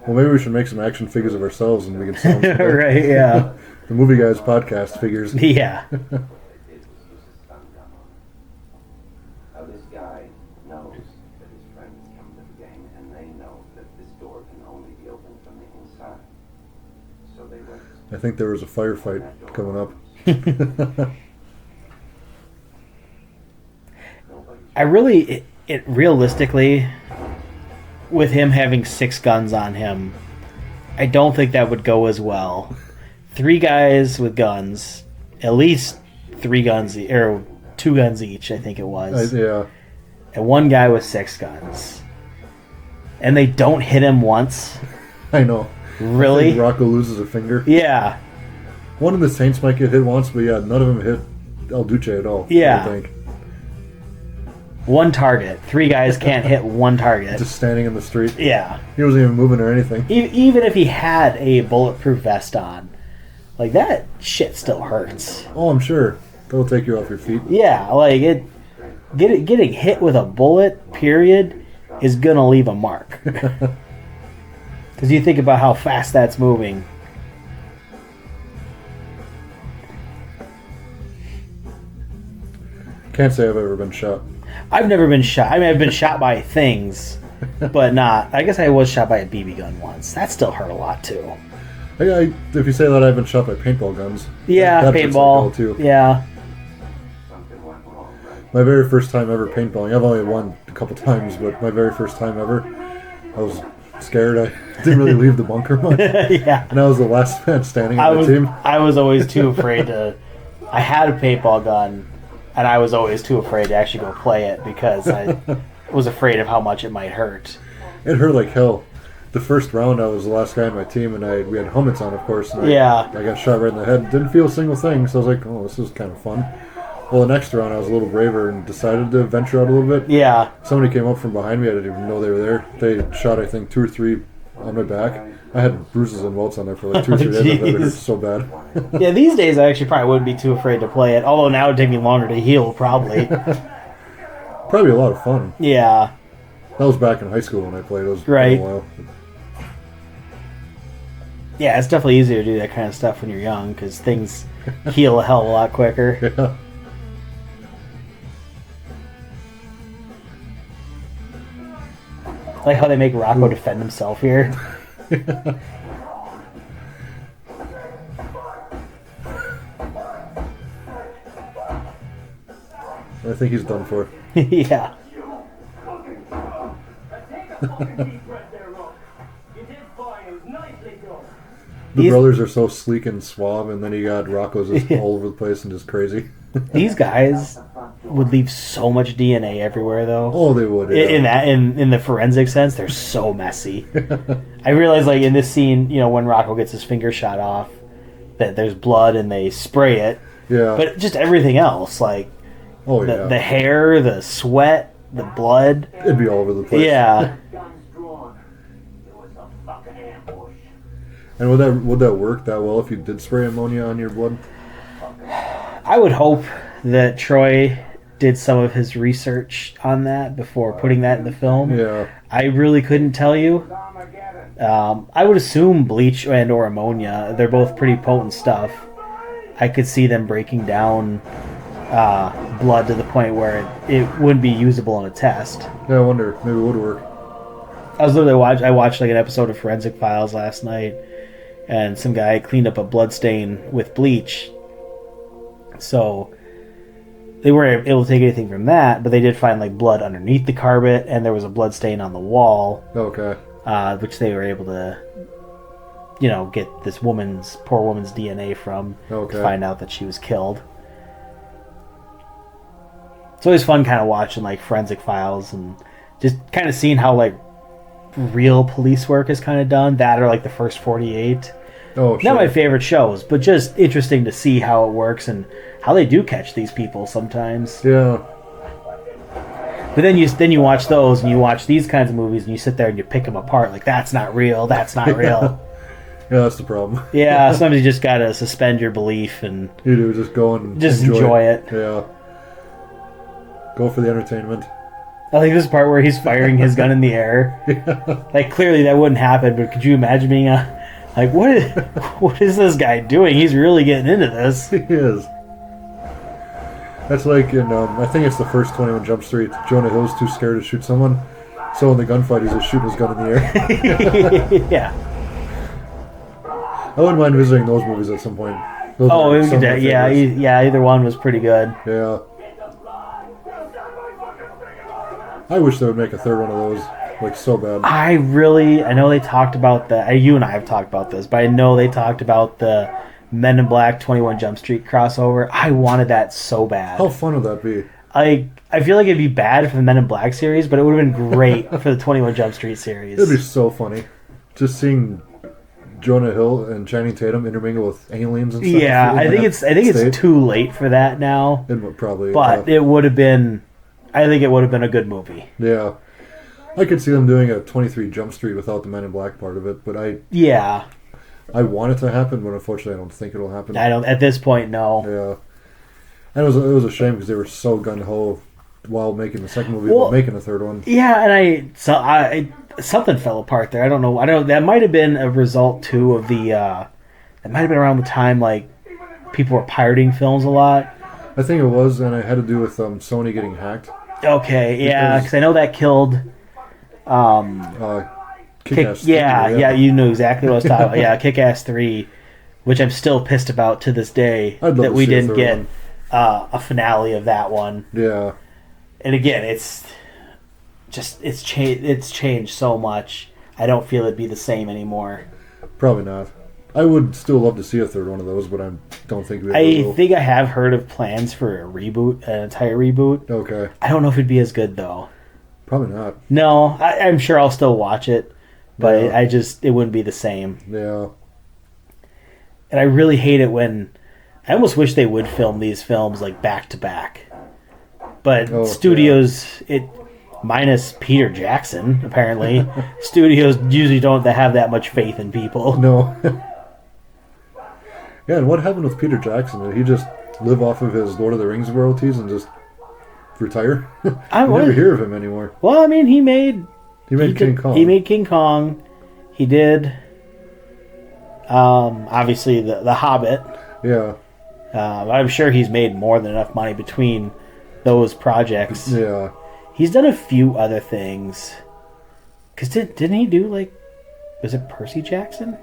Well, maybe we should make some action figures of ourselves and we can sell them. Right, yeah. The Movie Guys podcast figures. Yeah. Now this guy knows that his friend has come to the game, and they know that this door can only be opened from the inside. So they went. I think there was a firefight coming up. I really, it realistically, with him having 6 guns on him, I don't think that would go as well. 3 guys with guns, at least 3 guns, or 2 guns each, I think it was. Yeah. And 1 guy with 6 guns. And they don't hit him once. I know. Really? I think Rocco loses a finger. Yeah. One of the Saints might get hit once, but yeah, none of them hit El Duce at all. Yeah. I think. 1 target. 3 guys can't hit 1 target. Just standing in the street. Yeah. He wasn't even moving or anything. Even if he had a bulletproof vest on, like, that shit still hurts. Oh, I'm sure. That'll take you off your feet. Yeah, like, getting hit with a bullet, period, is gonna leave a mark. Because you think about how fast that's moving. Can't say I've ever been shot. I've never been shot. I mean, I've been shot by things, but not. I guess I was shot by a BB gun once. That still hurt a lot too. If you say that, I've been shot by paintball guns. Yeah, that hurts like paintball. hell, too. Yeah. Something went wrong, right? My very first time ever paintballing. I've only won a couple times, but my very first time ever, I was scared. I didn't really leave the bunker much. Yeah. And I was the last man standing on the team. I was always too afraid to. I had a paintball gun, and I was always too afraid to actually go play it because I was afraid of how much it might hurt. It hurt like hell. The first round, I was the last guy on my team, and we had helmets on, of course. And Yeah. I got shot right in the head. Didn't feel a single thing, so I was like, oh, this is kind of fun. Well, the next round, I was a little braver and decided to venture out a little bit. Yeah. Somebody came up from behind me. I didn't even know they were there. They shot, I think, 2 or 3 on my back. I had bruises and welts on there for like 2 or 3 days. I've never hurt so bad. Yeah, these days I actually probably wouldn't be too afraid to play it. Although now it'd take me longer to heal, probably. Probably a lot of fun. Yeah. That was back in high school when I played. It was Right. been a while. Yeah, it's definitely easier to do that kind of stuff when you're young because things heal a hell of a lot quicker. Yeah. Like how they make Rocco defend himself here. I think he's done for. Yeah. The brothers are so sleek and suave, and then you got Rocco's just all over the place and just crazy. These guys would leave so much DNA everywhere, though. Oh, they would. Yeah. In the forensic sense, they're so messy. I realize, like in this scene, you know, when Rocco gets his finger shot off, that there's blood and they spray it. Yeah. But just everything else, like the hair, the sweat, the blood. It'd be all over the place. Yeah. And would that work that well if you did spray ammonia on your blood? I would hope that Troy did some of his research on that before putting that in the film. Yeah. I really couldn't tell you. I would assume bleach and or ammonia. They're both pretty potent stuff. I could see them breaking down blood to the point where it wouldn't be usable in a test. Yeah, I wonder. Maybe it would work. I watched like an episode of Forensic Files last night, and some guy cleaned up a blood stain with bleach. So they weren't able to take anything from that, but they did find like blood underneath the carpet, and there was a blood stain on the wall. Okay. Which they were able to, you know, get this poor woman's DNA from to find out that she was killed. It's always fun kind of watching like Forensic Files and just kind of seeing how like real police work is kind of done. That or like the first 48. Oh, sure. Not my favorite shows, but just interesting to see how it works and how they do catch these people sometimes. Yeah. But then you watch those and you watch these kinds of movies and you sit there and you pick them apart like that's not real, that's not real. Yeah, that's the problem. Yeah, sometimes you just gotta suspend your belief and You do, just go and just enjoy it. Yeah. Go for the entertainment. I like this part where he's firing his gun in the air. Yeah. Like clearly that wouldn't happen, but could you imagine being like what is this guy doing? He's really getting into this. He is. That's like in, I think it's the first 21 Jump Street. Jonah Hill's too scared to shoot someone. So in the gunfight, he's just shooting his gun in the air. Yeah. I wouldn't mind visiting those movies at some point. Those Oh, are some of my yeah, favorites. either one was pretty good. Yeah. I wish they would make a third one of those. Like, so bad. I know they talked about you and I have talked about this, but I know they talked about the Men in Black 21 Jump Street crossover. I wanted that so bad. How fun would that be? I feel like it'd be bad for the Men in Black series, but it would have been great for the 21 Jump Street series. It'd be so funny. Just seeing Jonah Hill and Channing Tatum intermingle with aliens and stuff. Yeah, I think it's too late for that now. It would probably. But it would have been. I think it would have been a good movie. Yeah. I could see them doing a 23 Jump Street without the Men in Black part of it, but I want it to happen, but unfortunately I don't think it'll happen. I don't at this point. No. Yeah. And it was a shame because they were so gun-ho while making the second movie, about making the third one. Yeah, and something fell apart there. I don't know. That might have been a result too of the. That might have been around the time like people were pirating films a lot. I think it was, and it had to do with Sony getting hacked. Okay, yeah, because I know that killed. Kick-Ass 3, yeah, you knew exactly what I was talking about. Yeah, Kick-Ass 3, which I'm still pissed about to this day that we didn't get a finale of that one. Yeah. And again, it's changed so much. I don't feel it'd be the same anymore. Probably not. I would still love to see a third one of those, but I don't think we will. I think I have heard of plans for a reboot, an entire reboot. Okay. I don't know if it'd be as good though. Probably not. No, I'm sure I'll still watch it, but Yeah. it wouldn't be the same. Yeah. And I really hate it when I almost wish they would film these films like back to back. But studios, minus Peter Jackson, apparently, studios usually don't have that much faith in people. No. Yeah, and what happened with Peter Jackson? Did he just live off of his Lord of the Rings royalties and just retire? I never hear of him anymore. Well, I mean, he made King Kong. He made King Kong. He did, obviously, the Hobbit. Yeah. I'm sure he's made more than enough money between those projects. Yeah. He's done a few other things. Because didn't he do, like, was it Percy Jackson?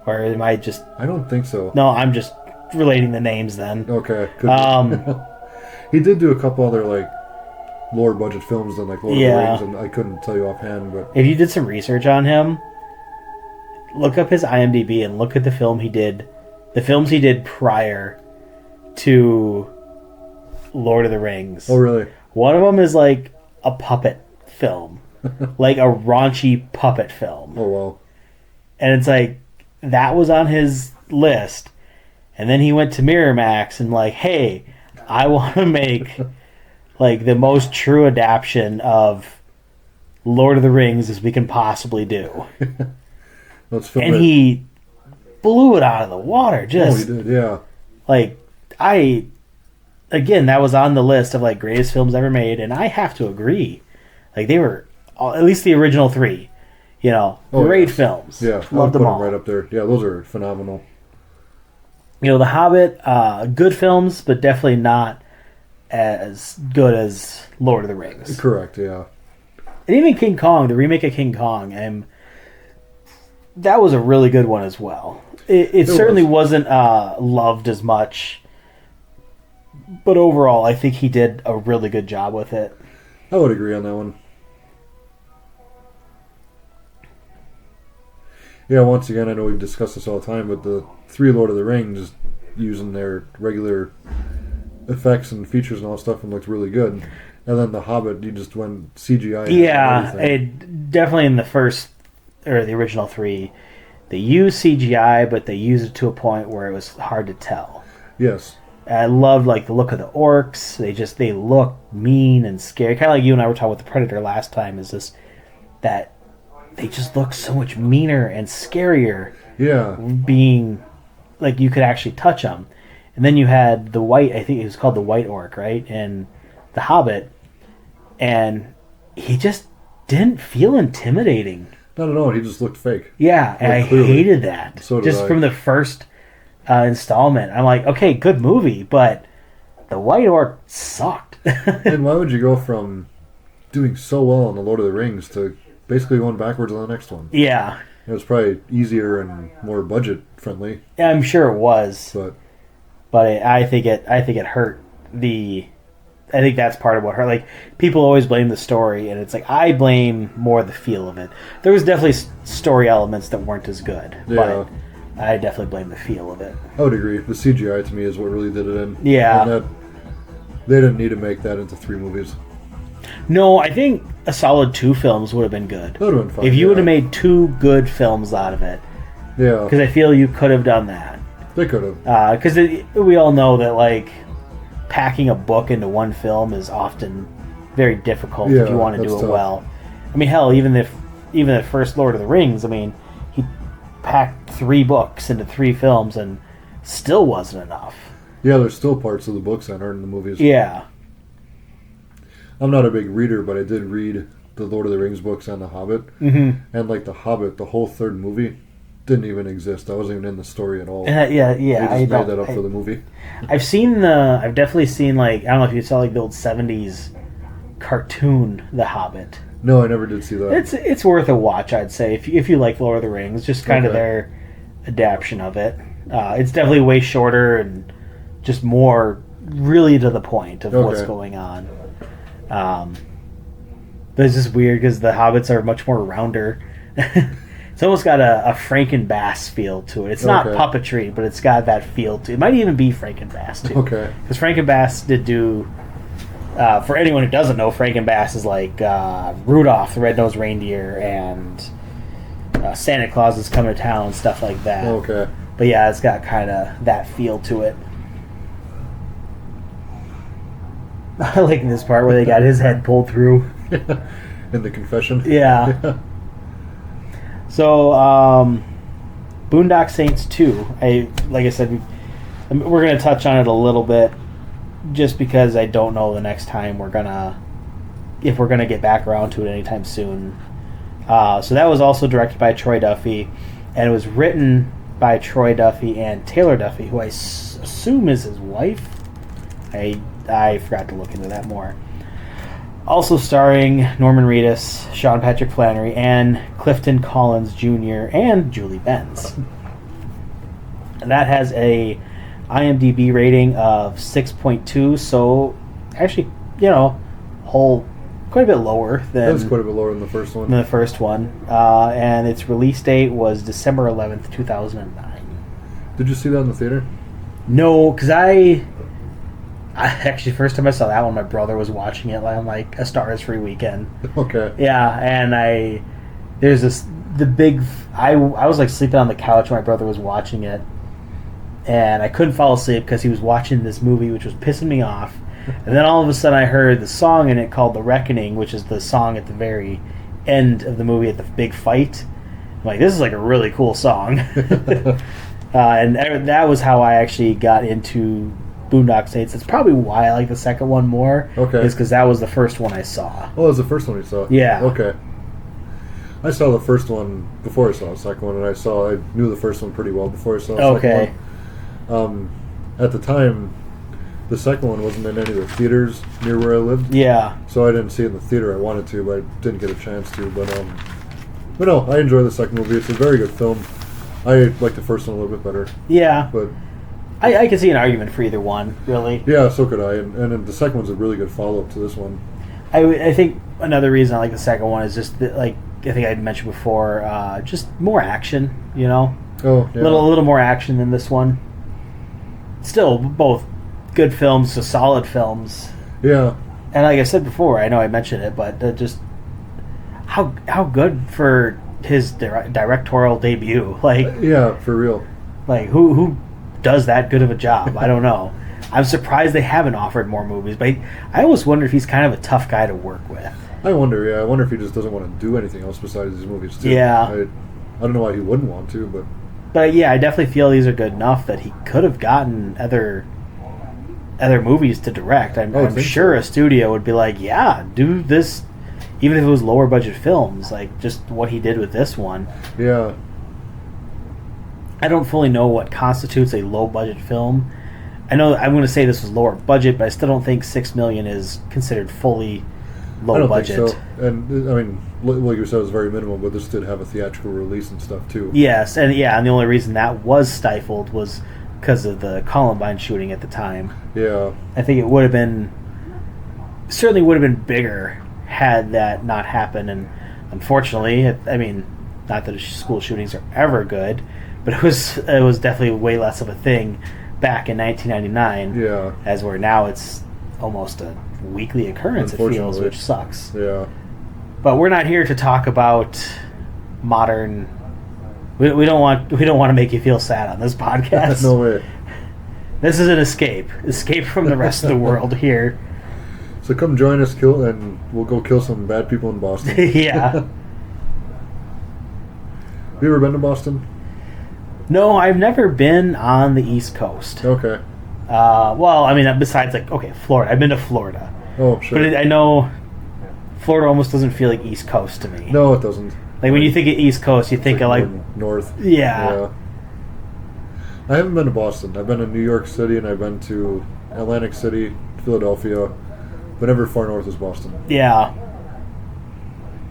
Or am I just... I don't think so. No, I'm just relating the names then. Okay. He did do a couple other, like, lower budget films than, like, Lord of the Rings, and I couldn't tell you offhand, but... If you did some research on him, look up his IMDb and look at the films he did prior to Lord of the Rings. Oh, really? One of them is, like, a puppet film. Like, a raunchy puppet film. Oh, wow. And it's like... That was on his list, and then he went to Miramax and like, hey, I want to make like the most true adaptation of Lord of the Rings as we can possibly do. And he blew it out of the water. Just, he did, yeah. Like, again, that was on the list of like greatest films ever made, and I have to agree. Like, they were, at least the original three. You know, great films. Yeah, love them all. Right up there. Yeah, those are phenomenal. You know, The Hobbit, good films, but definitely not as good as Lord of the Rings. Correct. Yeah. And even King Kong, the remake of King Kong, that was a really good one as well. It certainly wasn't loved as much, but overall, I think he did a really good job with it. I would agree on that one. Yeah, once again, I know we've discussed this all the time, but the 3 Lord of the Rings, using their regular effects and features and all stuff, and looked really good. And then The Hobbit, you just went CGI. Yeah, and everything. it definitely in the first or the original three, they used CGI, but they used it to a point where it was hard to tell. Yes. I loved like the look of the orcs. They look mean and scary. Kind of like you and I were talking with the Predator last time. Is this that they just look so much meaner and scarier, Yeah. being like you could actually touch them. And then you had the white. I think it was called the White Orc, right? And the Hobbit, and he just didn't feel intimidating. Not at all. He just looked fake. Yeah, and I clearly. hated that. So did just I. from the first installment, I'm like, okay, good movie, but the White Orc sucked. And why would you go from doing so well on The Lord of the Rings to basically going backwards on the next one? Yeah, It was probably easier and more budget friendly, I'm sure it was, but I think it hurt the. I think that's part of what hurt. Like, people always blame the story, and it's like I blame more the feel of it. There was definitely story elements that weren't as good, Yeah. but I definitely blame the feel of it. I would agree. The CGI to me is what really did it in. Yeah. And that, they didn't need to make that into 3 movies. No, I think a solid 2 films would have been good. That would have been fun. If you yeah. would have made 2 good films out of it, Yeah, because I feel you could have done that. they could have. Because we all know that like packing a book into one film is often very difficult Yeah, if you want to that's do it tough. well. I mean, hell, even the first Lord of the Rings, I mean, he packed 3 books into 3 films and still wasn't enough. Yeah, there's still parts of the books that aren't in the movies. Yeah. I'm not a big reader, but I did read the Lord of the Rings books and The Hobbit. Mm-hmm. And like The Hobbit, the whole third movie didn't even exist. That wasn't even in the story at all. Yeah. They just I made don't- that up I- for the movie. I've definitely seen like I don't know if you saw like the old '70s cartoon, The Hobbit. No, I never did see that. It's worth a watch, I'd say, if you like Lord of the Rings, just kind of Okay. their adaptation of it. It's definitely way shorter and just more really to the point of what's Okay. going on. But it's just weird because the Hobbits are much more rounder. It's almost got a Frankenbass feel to it. It's not Okay. puppetry, but it's got that feel to it. It might even be Frankenbass too. Okay. Because Frankenbass did do. For anyone who doesn't know, Frankenbass is like Rudolph the Red-Nosed Reindeer and Santa Claus is Coming to Town and stuff like that. Okay. But yeah, it's got kind of that feel to it. I like this part where they got his head pulled through. In the confession. Yeah. So, Boondock Saints 2. Like I said, we're going to touch on it a little bit, just because I don't know the next time if we're gonna get back around to it anytime soon. So that was also directed by Troy Duffy, and it was written by Troy Duffy and Taylor Duffy, who I assume is his wife. I forgot to look into that more. Also starring Norman Reedus, Sean Patrick Flannery, and Clifton Collins Jr. and Julie Benz. And that has a IMDb rating of 6.2, so actually, quite a bit lower That was than quite a bit lower than the first one. the first one. And its release date was December 11th, 2009. Did you see that in the theater? No, because I actually, first time I saw that one, my brother was watching it on like A Star Is Free weekend. Okay. Yeah, and I was like sleeping on the couch when my brother was watching it, and I couldn't fall asleep because he was watching this movie, which was pissing me off. And then all of a sudden I heard the song in it called The Reckoning, which is the song at the very end of the movie at the big fight. I'm like, this is like a really cool song. And that was how I actually got into Boondock Saints. That's probably why I like the second one more. Okay. Is because that was the first one I saw. Oh, it was the first one you saw? Yeah. Okay. I saw the first one before I saw the second one, and I knew the first one pretty well before I saw the Okay. second one. At the time, the second one wasn't in any of the theaters near where I lived, Yeah. so I didn't see it in the theater. I wanted to, but I didn't get a chance to. But no, I enjoy the second movie. It's a very good film. I like the first one a little bit better, Yeah. but I can see an argument for either one, really. yeah, so could I. And then the second one's a really good follow-up to this one. I think another reason I like the second one is just that, like I think I had mentioned before, just more action. Oh, yeah. A little more action than this one. Still, both good films, so solid films. Yeah. And like I said before, I know I mentioned it, but just how good for his directorial debut. Yeah, for real. Like who does that good of a job? I don't know. I'm surprised they haven't offered more movies, but I always wonder if he's kind of a tough guy to work with. I wonder. Yeah, I wonder if he just doesn't want to do anything else besides these movies too. Yeah. I don't know why he wouldn't want to, but yeah, I definitely feel these are good enough that he could have gotten other movies to direct. I'm sure a studio would be like, yeah, do this, even if it was lower budget films, like just what he did with this one. Yeah. I don't fully know what constitutes a low budget film. I know I'm going to say this was lower budget, but I still don't think $6 million is considered fully low I don't budget. think so. And I mean, like you said, it was very minimal, but this did have a theatrical release and stuff too. Yes, and the only reason that was stifled was because of the Columbine shooting at the time. Yeah. I think it certainly would have been bigger had that not happened. And unfortunately, not that school shootings are ever good, but it was definitely way less of a thing back in 1999. Yeah. As where now it's almost a weekly occurrence, it feels, which sucks. Yeah. But we're not here to talk about modern. We don't want to make you feel sad on this podcast. No way. This is an escape from the rest of the world here. So come join us, and we'll go kill some bad people in Boston. Yeah. Have you ever been to Boston? No, I've never been on the East Coast. Okay. Besides Florida. I've been to Florida. Oh, sure. But I know Florida almost doesn't feel like East Coast to me. No, it doesn't. Like when you think of East Coast, you think of like north. Yeah. I haven't been to Boston. I've been to New York City and I've been to Atlantic City, Philadelphia, but never far north as Boston. Yeah.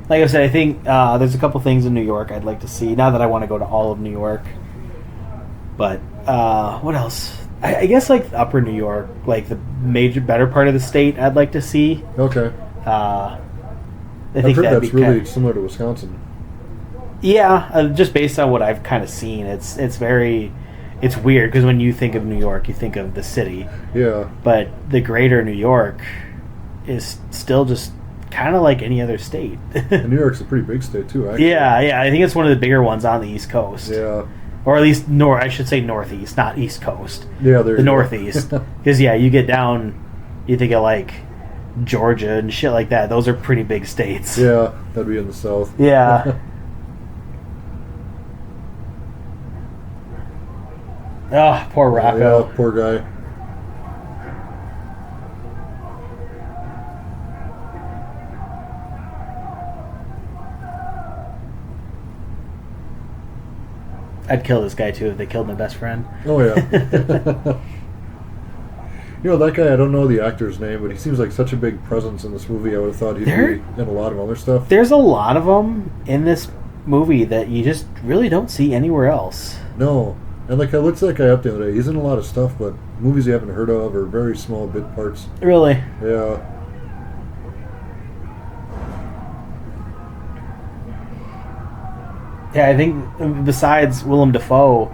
Like I said, I think there's a couple things in New York I'd like to see. Not that I want to go to all of New York, but what else? I guess like Upper New York, like the better part of the state, I'd like to see. Okay. I I've think heard that'd that's be really similar to Wisconsin. Yeah, just based on what I've kind of seen, it's weird because when you think of New York, you think of the city. Yeah. But the greater New York is still just kind of like any other state. And New York's a pretty big state too, actually. Yeah, I think it's one of the bigger ones on the East Coast. Yeah. Or at least I should say Northeast, not East Coast. Yeah, the Northeast. Because you get down, you think of like Georgia and shit like that. Those are pretty big states. Yeah, that'd be in the South. Yeah. Oh, poor Rocco. Yeah, poor guy. I'd kill this guy too if they killed my best friend. Oh, yeah. You know, that guy, I don't know the actor's name, but he seems like such a big presence in this movie. I would have thought he'd be in a lot of other stuff. There's a lot of them in this movie that you just really don't see anywhere else. No. And like I looked at that guy up the other day. He's in a lot of stuff, but movies you haven't heard of or very small bit parts. Really? Yeah. Yeah, I think besides Willem Dafoe,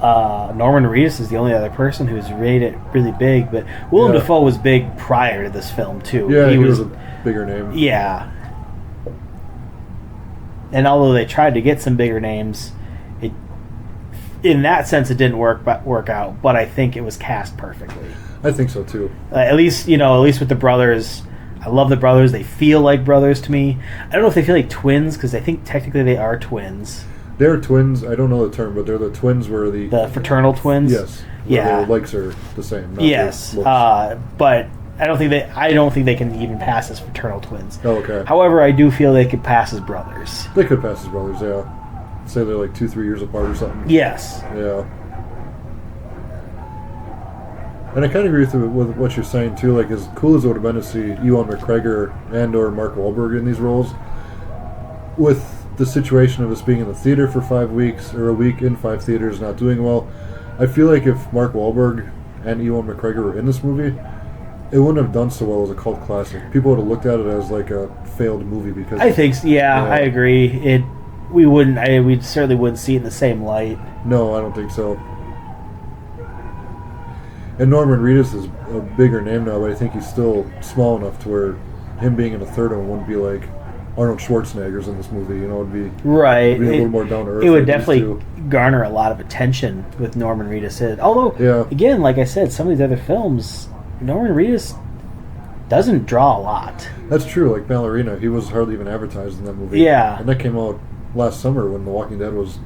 Norman Reedus is the only other person who's rated really big. But Willem Dafoe was big prior to this film too. Yeah, he was a bigger name. Yeah. And although they tried to get some bigger names, in that sense, it didn't work out. But I think it was cast perfectly. I think so too. At least with the brothers. I love the brothers. They feel like brothers to me. I don't know if they feel like twins because I think technically they are twins. They're twins. I don't know the term, but they're the twins where the fraternal twins. Yes. Yeah. Their legs are the same. Yes. But I don't think they can even pass as fraternal twins. Oh, okay. However, I do feel they could pass as brothers. They could pass as brothers. Yeah. Say they're like 2-3 years apart or something. Yes. Yeah. And I kind of agree with what you're saying too. Like, as cool as it would have been to see Ewan McGregor and/or Mark Wahlberg in these roles, with the situation of us being in the theater for 5 weeks or a week in 5 theaters not doing well, I feel like if Mark Wahlberg and Ewan McGregor were in this movie, it wouldn't have done so well as a cult classic. People would have looked at it as like a failed movie because I think I agree. We certainly wouldn't see it in the same light. No, I don't think so. And Norman Reedus is a bigger name now, but I think he's still small enough to where him being in the third one wouldn't be like Arnold Schwarzenegger's in this movie. You know, it'd be Right. a little more down to earth. It would like these definitely two. garner a lot of attention with Norman Reedus in it. Although, Yeah. again, like I said, some of these other films, Norman Reedus doesn't draw a lot. That's true. Like Ballerina, he was hardly even advertised in that movie. Yeah. And that came out last summer when The Walking Dead was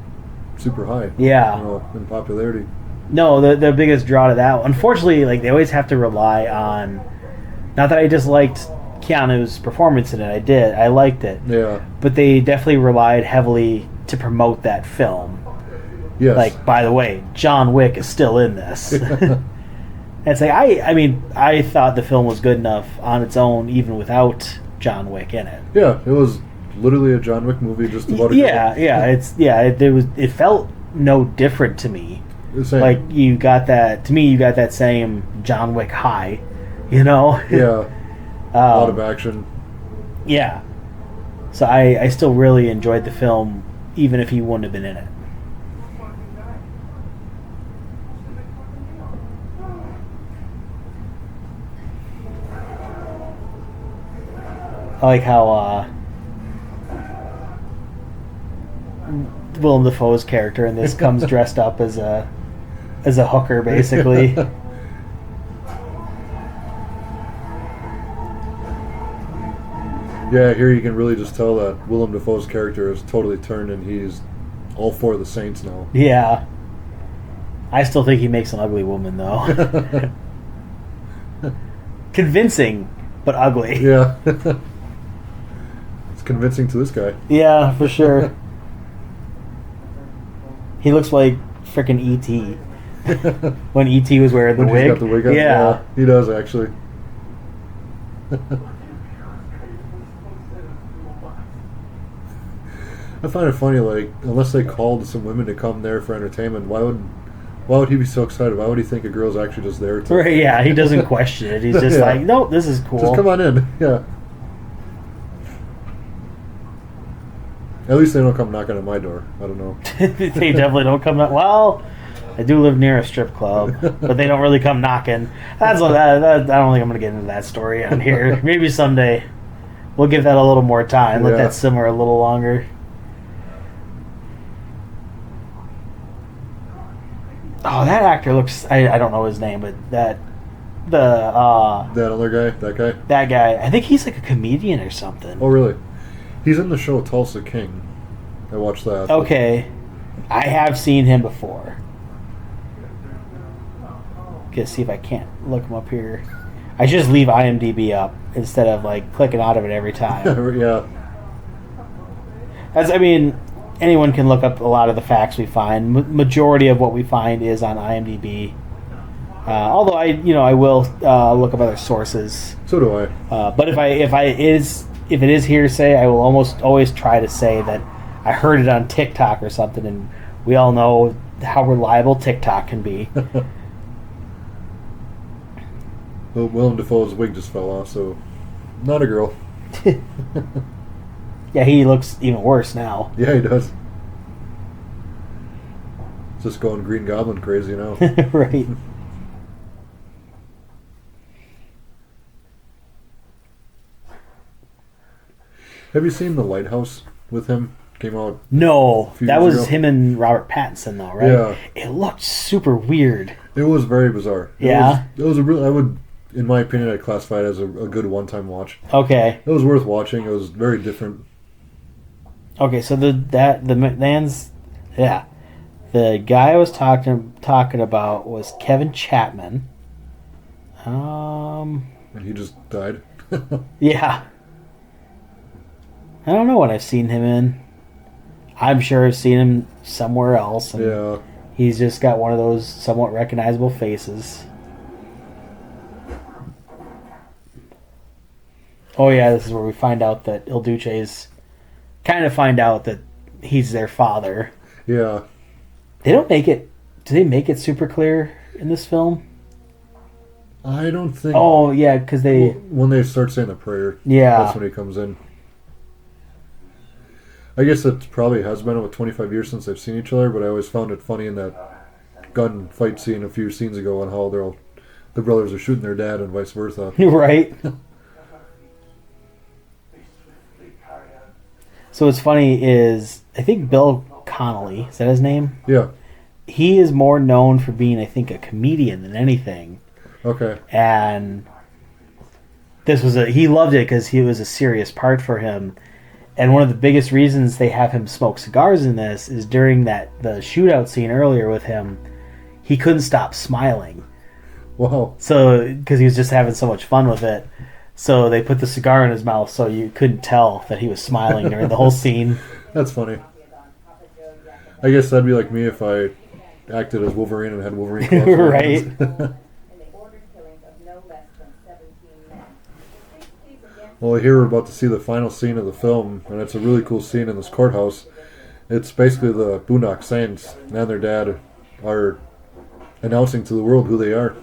super high. Yeah. You know, in popularity. No, the biggest draw to that. Unfortunately, like they always have to rely on. Not that I disliked Keanu's performance in it. I did. I liked it. Yeah. But they definitely relied heavily to promote that film. Yes. Like, by the way, John Wick is still in this. And it's like I mean, I thought the film was good enough on its own, even without John Wick in it. Yeah, it was literally a John Wick movie, just about a Yeah, yeah. It felt no different to me. Same. Like you got that. To me, you got that same John Wick high. You know. Yeah. A lot of action. Yeah. So I still really enjoyed the film, even if he wouldn't have been in it. I like how Willem Dafoe's character in this comes dressed up as a hooker, basically. Yeah, here you can really just tell that Willem Dafoe's character is totally turned and he's all for the Saints now. Yeah. I still think he makes an ugly woman, though. Convincing, but ugly. Yeah. It's convincing to this guy. Yeah, for sure. He looks like frickin' E.T. When E.T. was wearing the When wig. he's got the wig on. Yeah. He does, actually. I find it funny, like, unless they called some women to come there for entertainment, why would he be so excited? Why would he think a girl's actually just there to... Right, yeah, he doesn't question it. He's just Yeah. like, nope, this is cool. Just come on in. Yeah. At least they don't come knocking on my door. I don't know. They definitely don't come up. Well, I do live near a strip club, but they don't really come knocking. That's what I don't think I'm going to get into that story on here. Maybe someday we'll give that a little more time. Let Yeah. that simmer a little longer. Oh, that actor looks... I don't know his name, but That other guy? That guy? that guy, I think he's like a comedian or something. Oh, really? He's in the show Tulsa King. I watched that. Okay. I have seen him before. Let's see if I can't look him up here. I should just leave IMDb up instead of like clicking out of it every time. Yeah. As I mean, anyone can look up a lot of the facts we find. Majority of what we find is on IMDb. Although I will look up other sources. So do I. But if it is hearsay, I will almost always try to say that I heard it on TikTok or something, and we all know how reliable TikTok can be. Well, Willem Dafoe's wig just fell off, so not a girl. Yeah, he looks even worse now. Yeah, he does. Just going Green Goblin crazy now. Right. Have you seen The Lighthouse with him? Came out. No, few that years was ago. him and Robert Pattinson, though, right? Yeah. It looked super weird. It was very bizarre. Yeah? It was a real. I would, in my opinion, I'd classify it as a good one-time watch. Okay. It was worth watching. It was very different. Okay, so the guy I was talking about was Kevin Chapman. And he just died. Yeah. I don't know what I've seen him in. I'm sure I've seen him somewhere else. And Yeah. he's just got one of those somewhat recognizable faces. Oh yeah, this is where we find out that Il Duce's... kind of find out that he's their father. Yeah. They don't make it... Do they make it super clear in this film? I don't think. Oh, yeah, because they... When they start saying the prayer, Yeah. that's when he comes in. I guess it probably has been about 25 years since they've seen each other, but I always found it funny in that gunfight scene a few scenes ago and how they're all the brothers are shooting their dad and vice versa. Right. So what's funny is I think Bill Connolly, is that his name? Yeah. He is more known for being, I think, a comedian than anything. Okay. And he loved it because it was a serious part for him. And one of the biggest reasons they have him smoke cigars in this is during the shootout scene earlier with him, he couldn't stop smiling. Wow. So, because he was just having so much fun with it. So they put the cigar in his mouth so you couldn't tell that he was smiling during the whole scene. That's funny. I guess that'd be like me if I acted as Wolverine and had Wolverine claws. Right. Well, here we're about to see the final scene of the film, and it's a really cool scene in this courthouse. It's basically the Boondock Saints and their dad are announcing to the world who they are.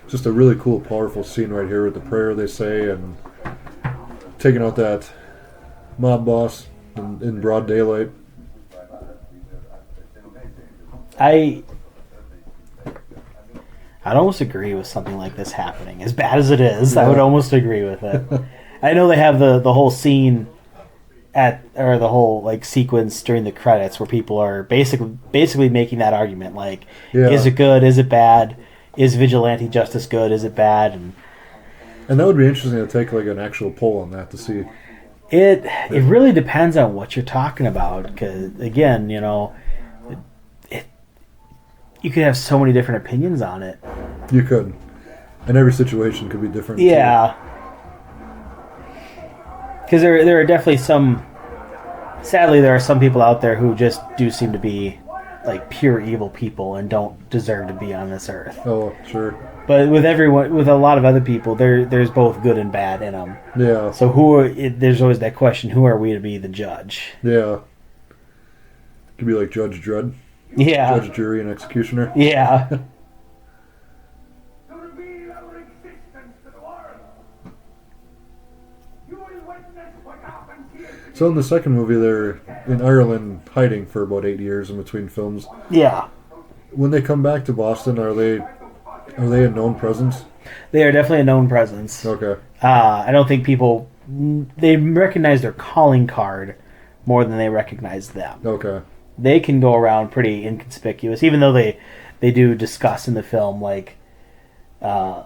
Just a really cool, powerful scene right here with the prayer they say and taking out that mob boss in broad daylight. I'd almost agree with something like this happening. As bad as it is, I would almost agree with it. I know they have the whole scene the whole like sequence during the credits where people are basically making that argument, like, is it good? Is it bad? Is vigilante justice good? Is it bad? And that would be interesting to take like an actual poll on that to see. It really depends on what you're talking about, because again, you could have so many different opinions on it. You could. And every situation could be different. Yeah. Because there are definitely sadly, there are some people out there who just do seem to be like pure evil people and don't deserve to be on this earth. Oh, sure. But with a lot of other people, there's both good and bad in them. Yeah. So there's always that question, who are we to be the judge? Yeah. Could be like Judge Dredd. Yeah. Judge, jury, and executioner. Yeah. So in the second movie, they're in Ireland hiding for about 8 years in between films. Yeah. When they come back to Boston, are they a known presence? They are definitely a known presence. Okay. I don't think they recognize their calling card more than they recognize them. Okay. They can go around pretty inconspicuous, even though they do discuss in the film like them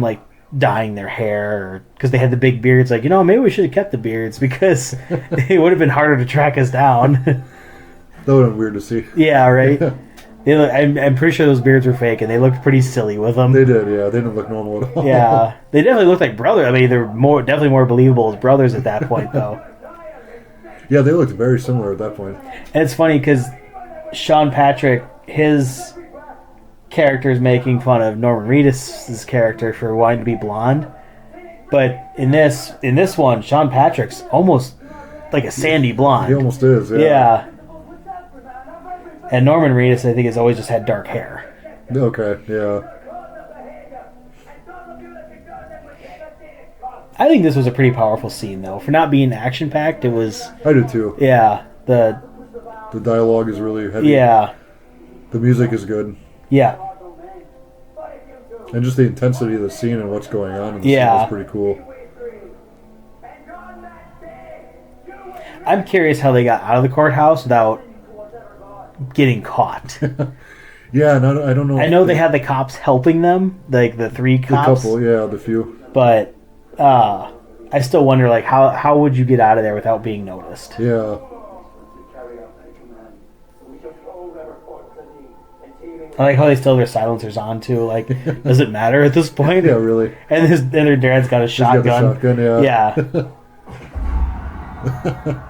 like dyeing their hair because they had the big beards. Like, maybe we should have kept the beards because it would have been harder to track us down. That would have been weird to see. Yeah, right. I'm pretty sure those beards were fake, and they looked pretty silly with them. They did, yeah. They didn't look normal at all. Yeah, they definitely looked like brothers. I mean, they're definitely more believable as brothers at that point, though. Yeah, they looked very similar at that point. And it's funny because Sean Patrick, his character is making fun of Norman Reedus' character for wanting to be blonde, but in this one, Sean Patrick's almost like a sandy blonde. He almost is, yeah. Yeah. And Norman Reedus, I think, has always just had dark hair. Okay, yeah. I think this was a pretty powerful scene, though. For not being action-packed, it was... I do, too. Yeah. The dialogue is really heavy. Yeah. The music is good. Yeah. And just the intensity of the scene and what's going on in the scene is pretty cool. I'm curious how they got out of the courthouse without getting caught. Yeah, and I don't know. I know they had the cops helping them, like the 3 cops. The couple, yeah, the few. But I still wonder, like, how would you get out of there without being noticed? Yeah. I like how they still have their silencers on, too. Like, does it matter at this point? Yeah, really. And their dad's got a shotgun. He's got the shotgun, yeah. Yeah.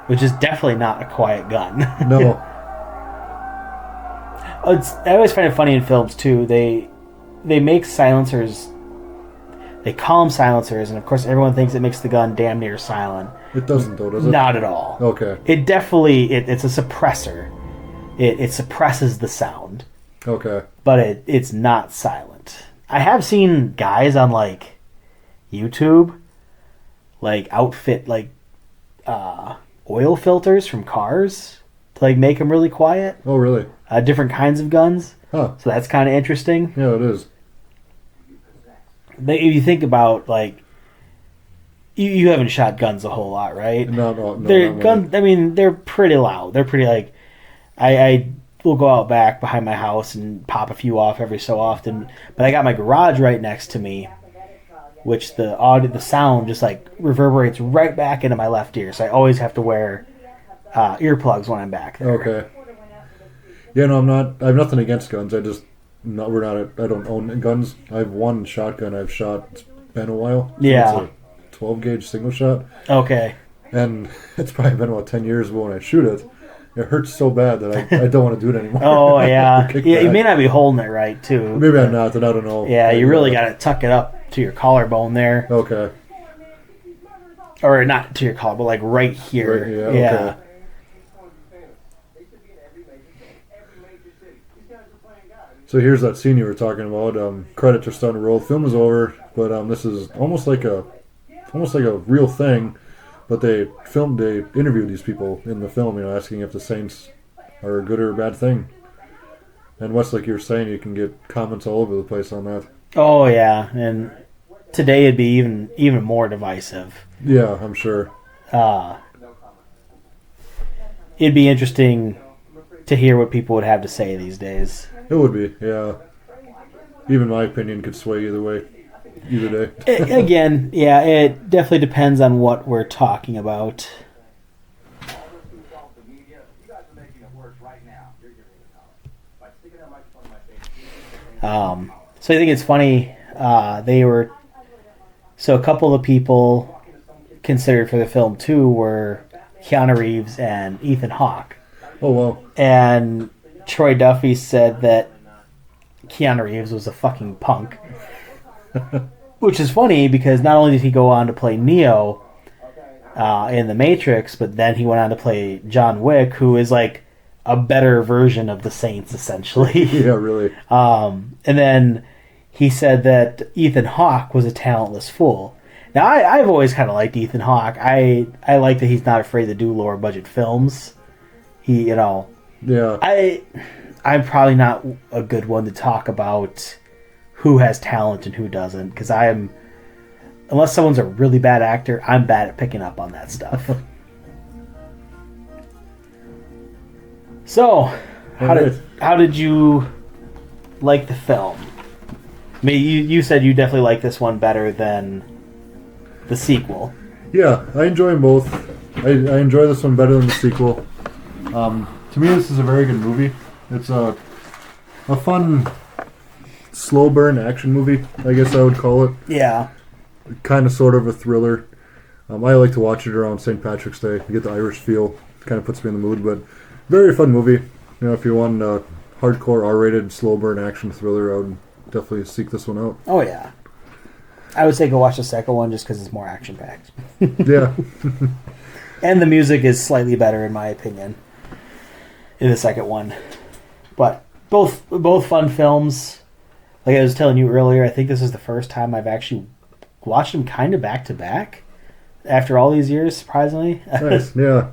Which is definitely not a quiet gun. No. I always find it funny in films, too. They make silencers... They call them silencers, and of course everyone thinks it makes the gun damn near silent. It doesn't, though, does it? Not at all. Okay. It definitely... It's a suppressor. It suppresses the sound. Okay. But it's not silent. I have seen guys on, like, YouTube, like, outfit, like, oil filters from cars to like make them really quiet. Oh, really? Different kinds of guns. Huh. So that's kind of interesting. Yeah, it is. If you think about like, you haven't shot guns a whole lot, right? No, They're not gun. really. I mean, they're pretty loud. They're pretty like. I will go out back behind my house and pop a few off every so often. But I got my garage right next to me, which the sound just like reverberates right back into my left ear. So I always have to wear earplugs when I'm back there. Okay. Yeah, no, I'm not. I have nothing against guns. I just no, we're not. I don't own guns. I have one shotgun I've shot. It's been a while. Yeah. It's a 12 gauge single shot, Okay. and it's probably been about 10 years ago when I shoot it. It hurts so bad that I don't want to do it anymore. Oh yeah. Kick Yeah. You back. may not be holding it right too. Maybe I'm not, and I don't know. Yeah, you really got to tuck it up to your collarbone there, Okay. or not to your collar, but like right here. Right, yeah, okay. So here's that scene you were talking about. Credits are starting to roll. Film is over, but this is almost like a real thing. But they interviewed these people in the film, asking if the Saints are a good or a bad thing. And what's like you were saying, you can get comments all over the place on that. Oh yeah, and today it'd be even more divisive. Yeah, I'm sure. It'd be interesting to hear what people would have to say these days. It would be, yeah. Even my opinion could sway either way, either day. Again, yeah, it definitely depends on what we're talking about. So I think it's funny. So a couple of people considered for the film too were Keanu Reeves and Ethan Hawke. Oh, well. And Troy Duffy said that Keanu Reeves was a fucking punk. Which is funny because not only did he go on to play Neo in The Matrix, but then he went on to play John Wick, who is like a better version of the Saints, essentially. Yeah, really. And then he said that Ethan Hawke was a talentless fool. Now, I've always kind of liked Ethan Hawke. I like that he's not afraid to do lower budget films. Yeah. I'm probably not a good one to talk about who has talent and who doesn't, because unless someone's a really bad actor, I'm bad at picking up on that stuff. So, how did you like the film? I mean, you said you definitely like this one better than the sequel. Yeah, I enjoy them both. I enjoy this one better than the sequel. To me, this is a very good movie. It's a fun, slow burn action movie, I guess I would call it. Yeah. Kind of sort of a thriller. I like to watch it around St. Patrick's Day. You get the Irish feel. Kind of puts me in the mood, but very fun movie. If you want a hardcore R-rated slow burn action thriller, I would definitely seek this one out. Oh, yeah. I would say go watch the second one just because it's more action-packed. Yeah. And the music is slightly better, in my opinion, in the second one. But both fun films. Like I was telling you earlier, I think this is the first time I've actually watched them kind of back-to-back after all these years, surprisingly. Nice, yeah.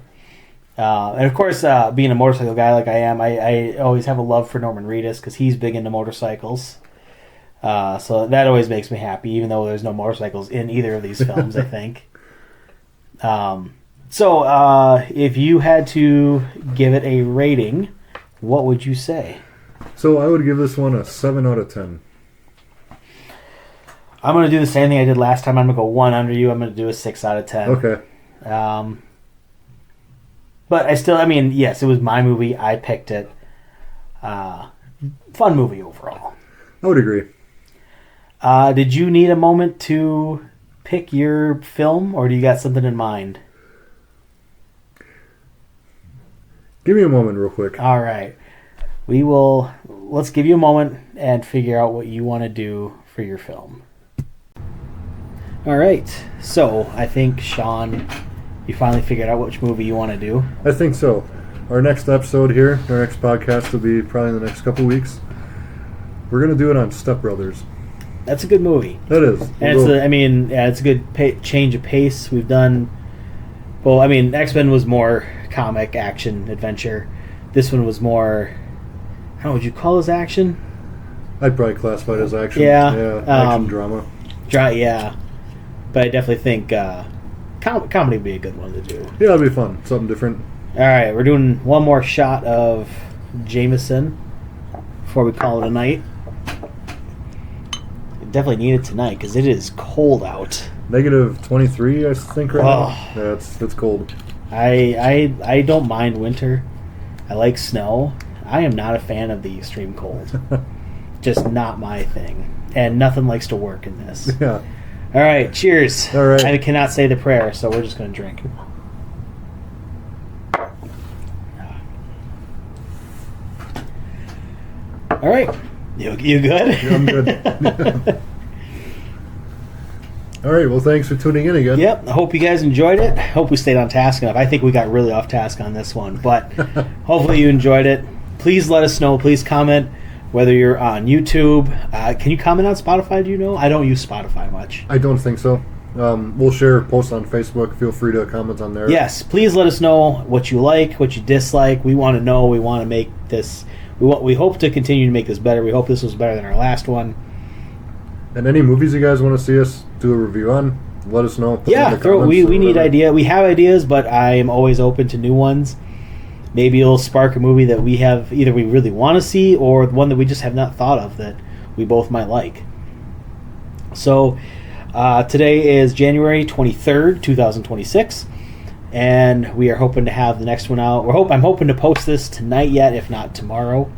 And of course, being a motorcycle guy like I am, I always have a love for Norman Reedus because he's big into motorcycles. So that always makes me happy, even though there's no motorcycles in either of these films, I think. So if you had to give it a rating, what would you say? So I would give this one a 7 out of 10. I'm going to do the same thing I did last time. I'm going to go one under you. I'm going to do a 6 out of 10. Okay. But yes, it was my movie. I picked it. Fun movie overall. I would agree. Did you need a moment to pick your film, or do you got something in mind? Give me a moment real quick. All right. Let's give you a moment and figure out what you want to do for your film. All right. So I think, Sean, you finally figured out which movie you want to do. I think so. Our next episode here, our next podcast will be probably in the next couple weeks. We're going to do it on Step Brothers. That's a good movie. That is. And it's a good change of pace. We've done Well, I mean, X-Men was more comic, action, adventure. This one was more, I don't know, would you call this action? I'd probably classify it as action. Yeah, action drama. Yeah. But I definitely think comedy would be a good one to do. Yeah, it'd be fun. Something different. All right, we're doing one more shot of Jameson before we call it a night. Definitely need it tonight because it is cold out. Negative 23, I think, right Oh. now. Yeah, it's cold. I don't mind winter. I like snow. I am not a fan of the extreme cold. Just not my thing. And nothing likes to work in this. Yeah. All right, cheers. All right. I cannot say the prayer, so we're just going to drink. All right. You good? Yeah, I'm good. All right, well, thanks for tuning in again. Yep, I hope you guys enjoyed it. I hope we stayed on task enough. I think we got really off task on this one, but hopefully you enjoyed it. Please let us know. Please comment whether you're on YouTube. Can you comment on Spotify, do you know? I don't use Spotify much. I don't think so. We'll share posts on Facebook. Feel free to comment on there. Yes, please let us know what you like, what you dislike. We want to know. We want to make this... We hope to continue to make this better. We hope this was better than our last one. And any movies you guys want to see us do a review on, let us know. Put them in the comments we or need whatever. idea. We have ideas, but I am always open to new ones. Maybe it'll spark a movie that we have either we really want to see or one that we just have not thought of that we both might like. So today is January 23rd, 2026, and we are hoping to have the next one out. I'm hoping to post this tonight yet, if not tomorrow,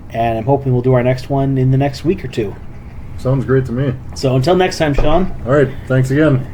and I'm hoping we'll do our next one in the next week or two. Sounds great to me. So until next time, Sean. All right, thanks again.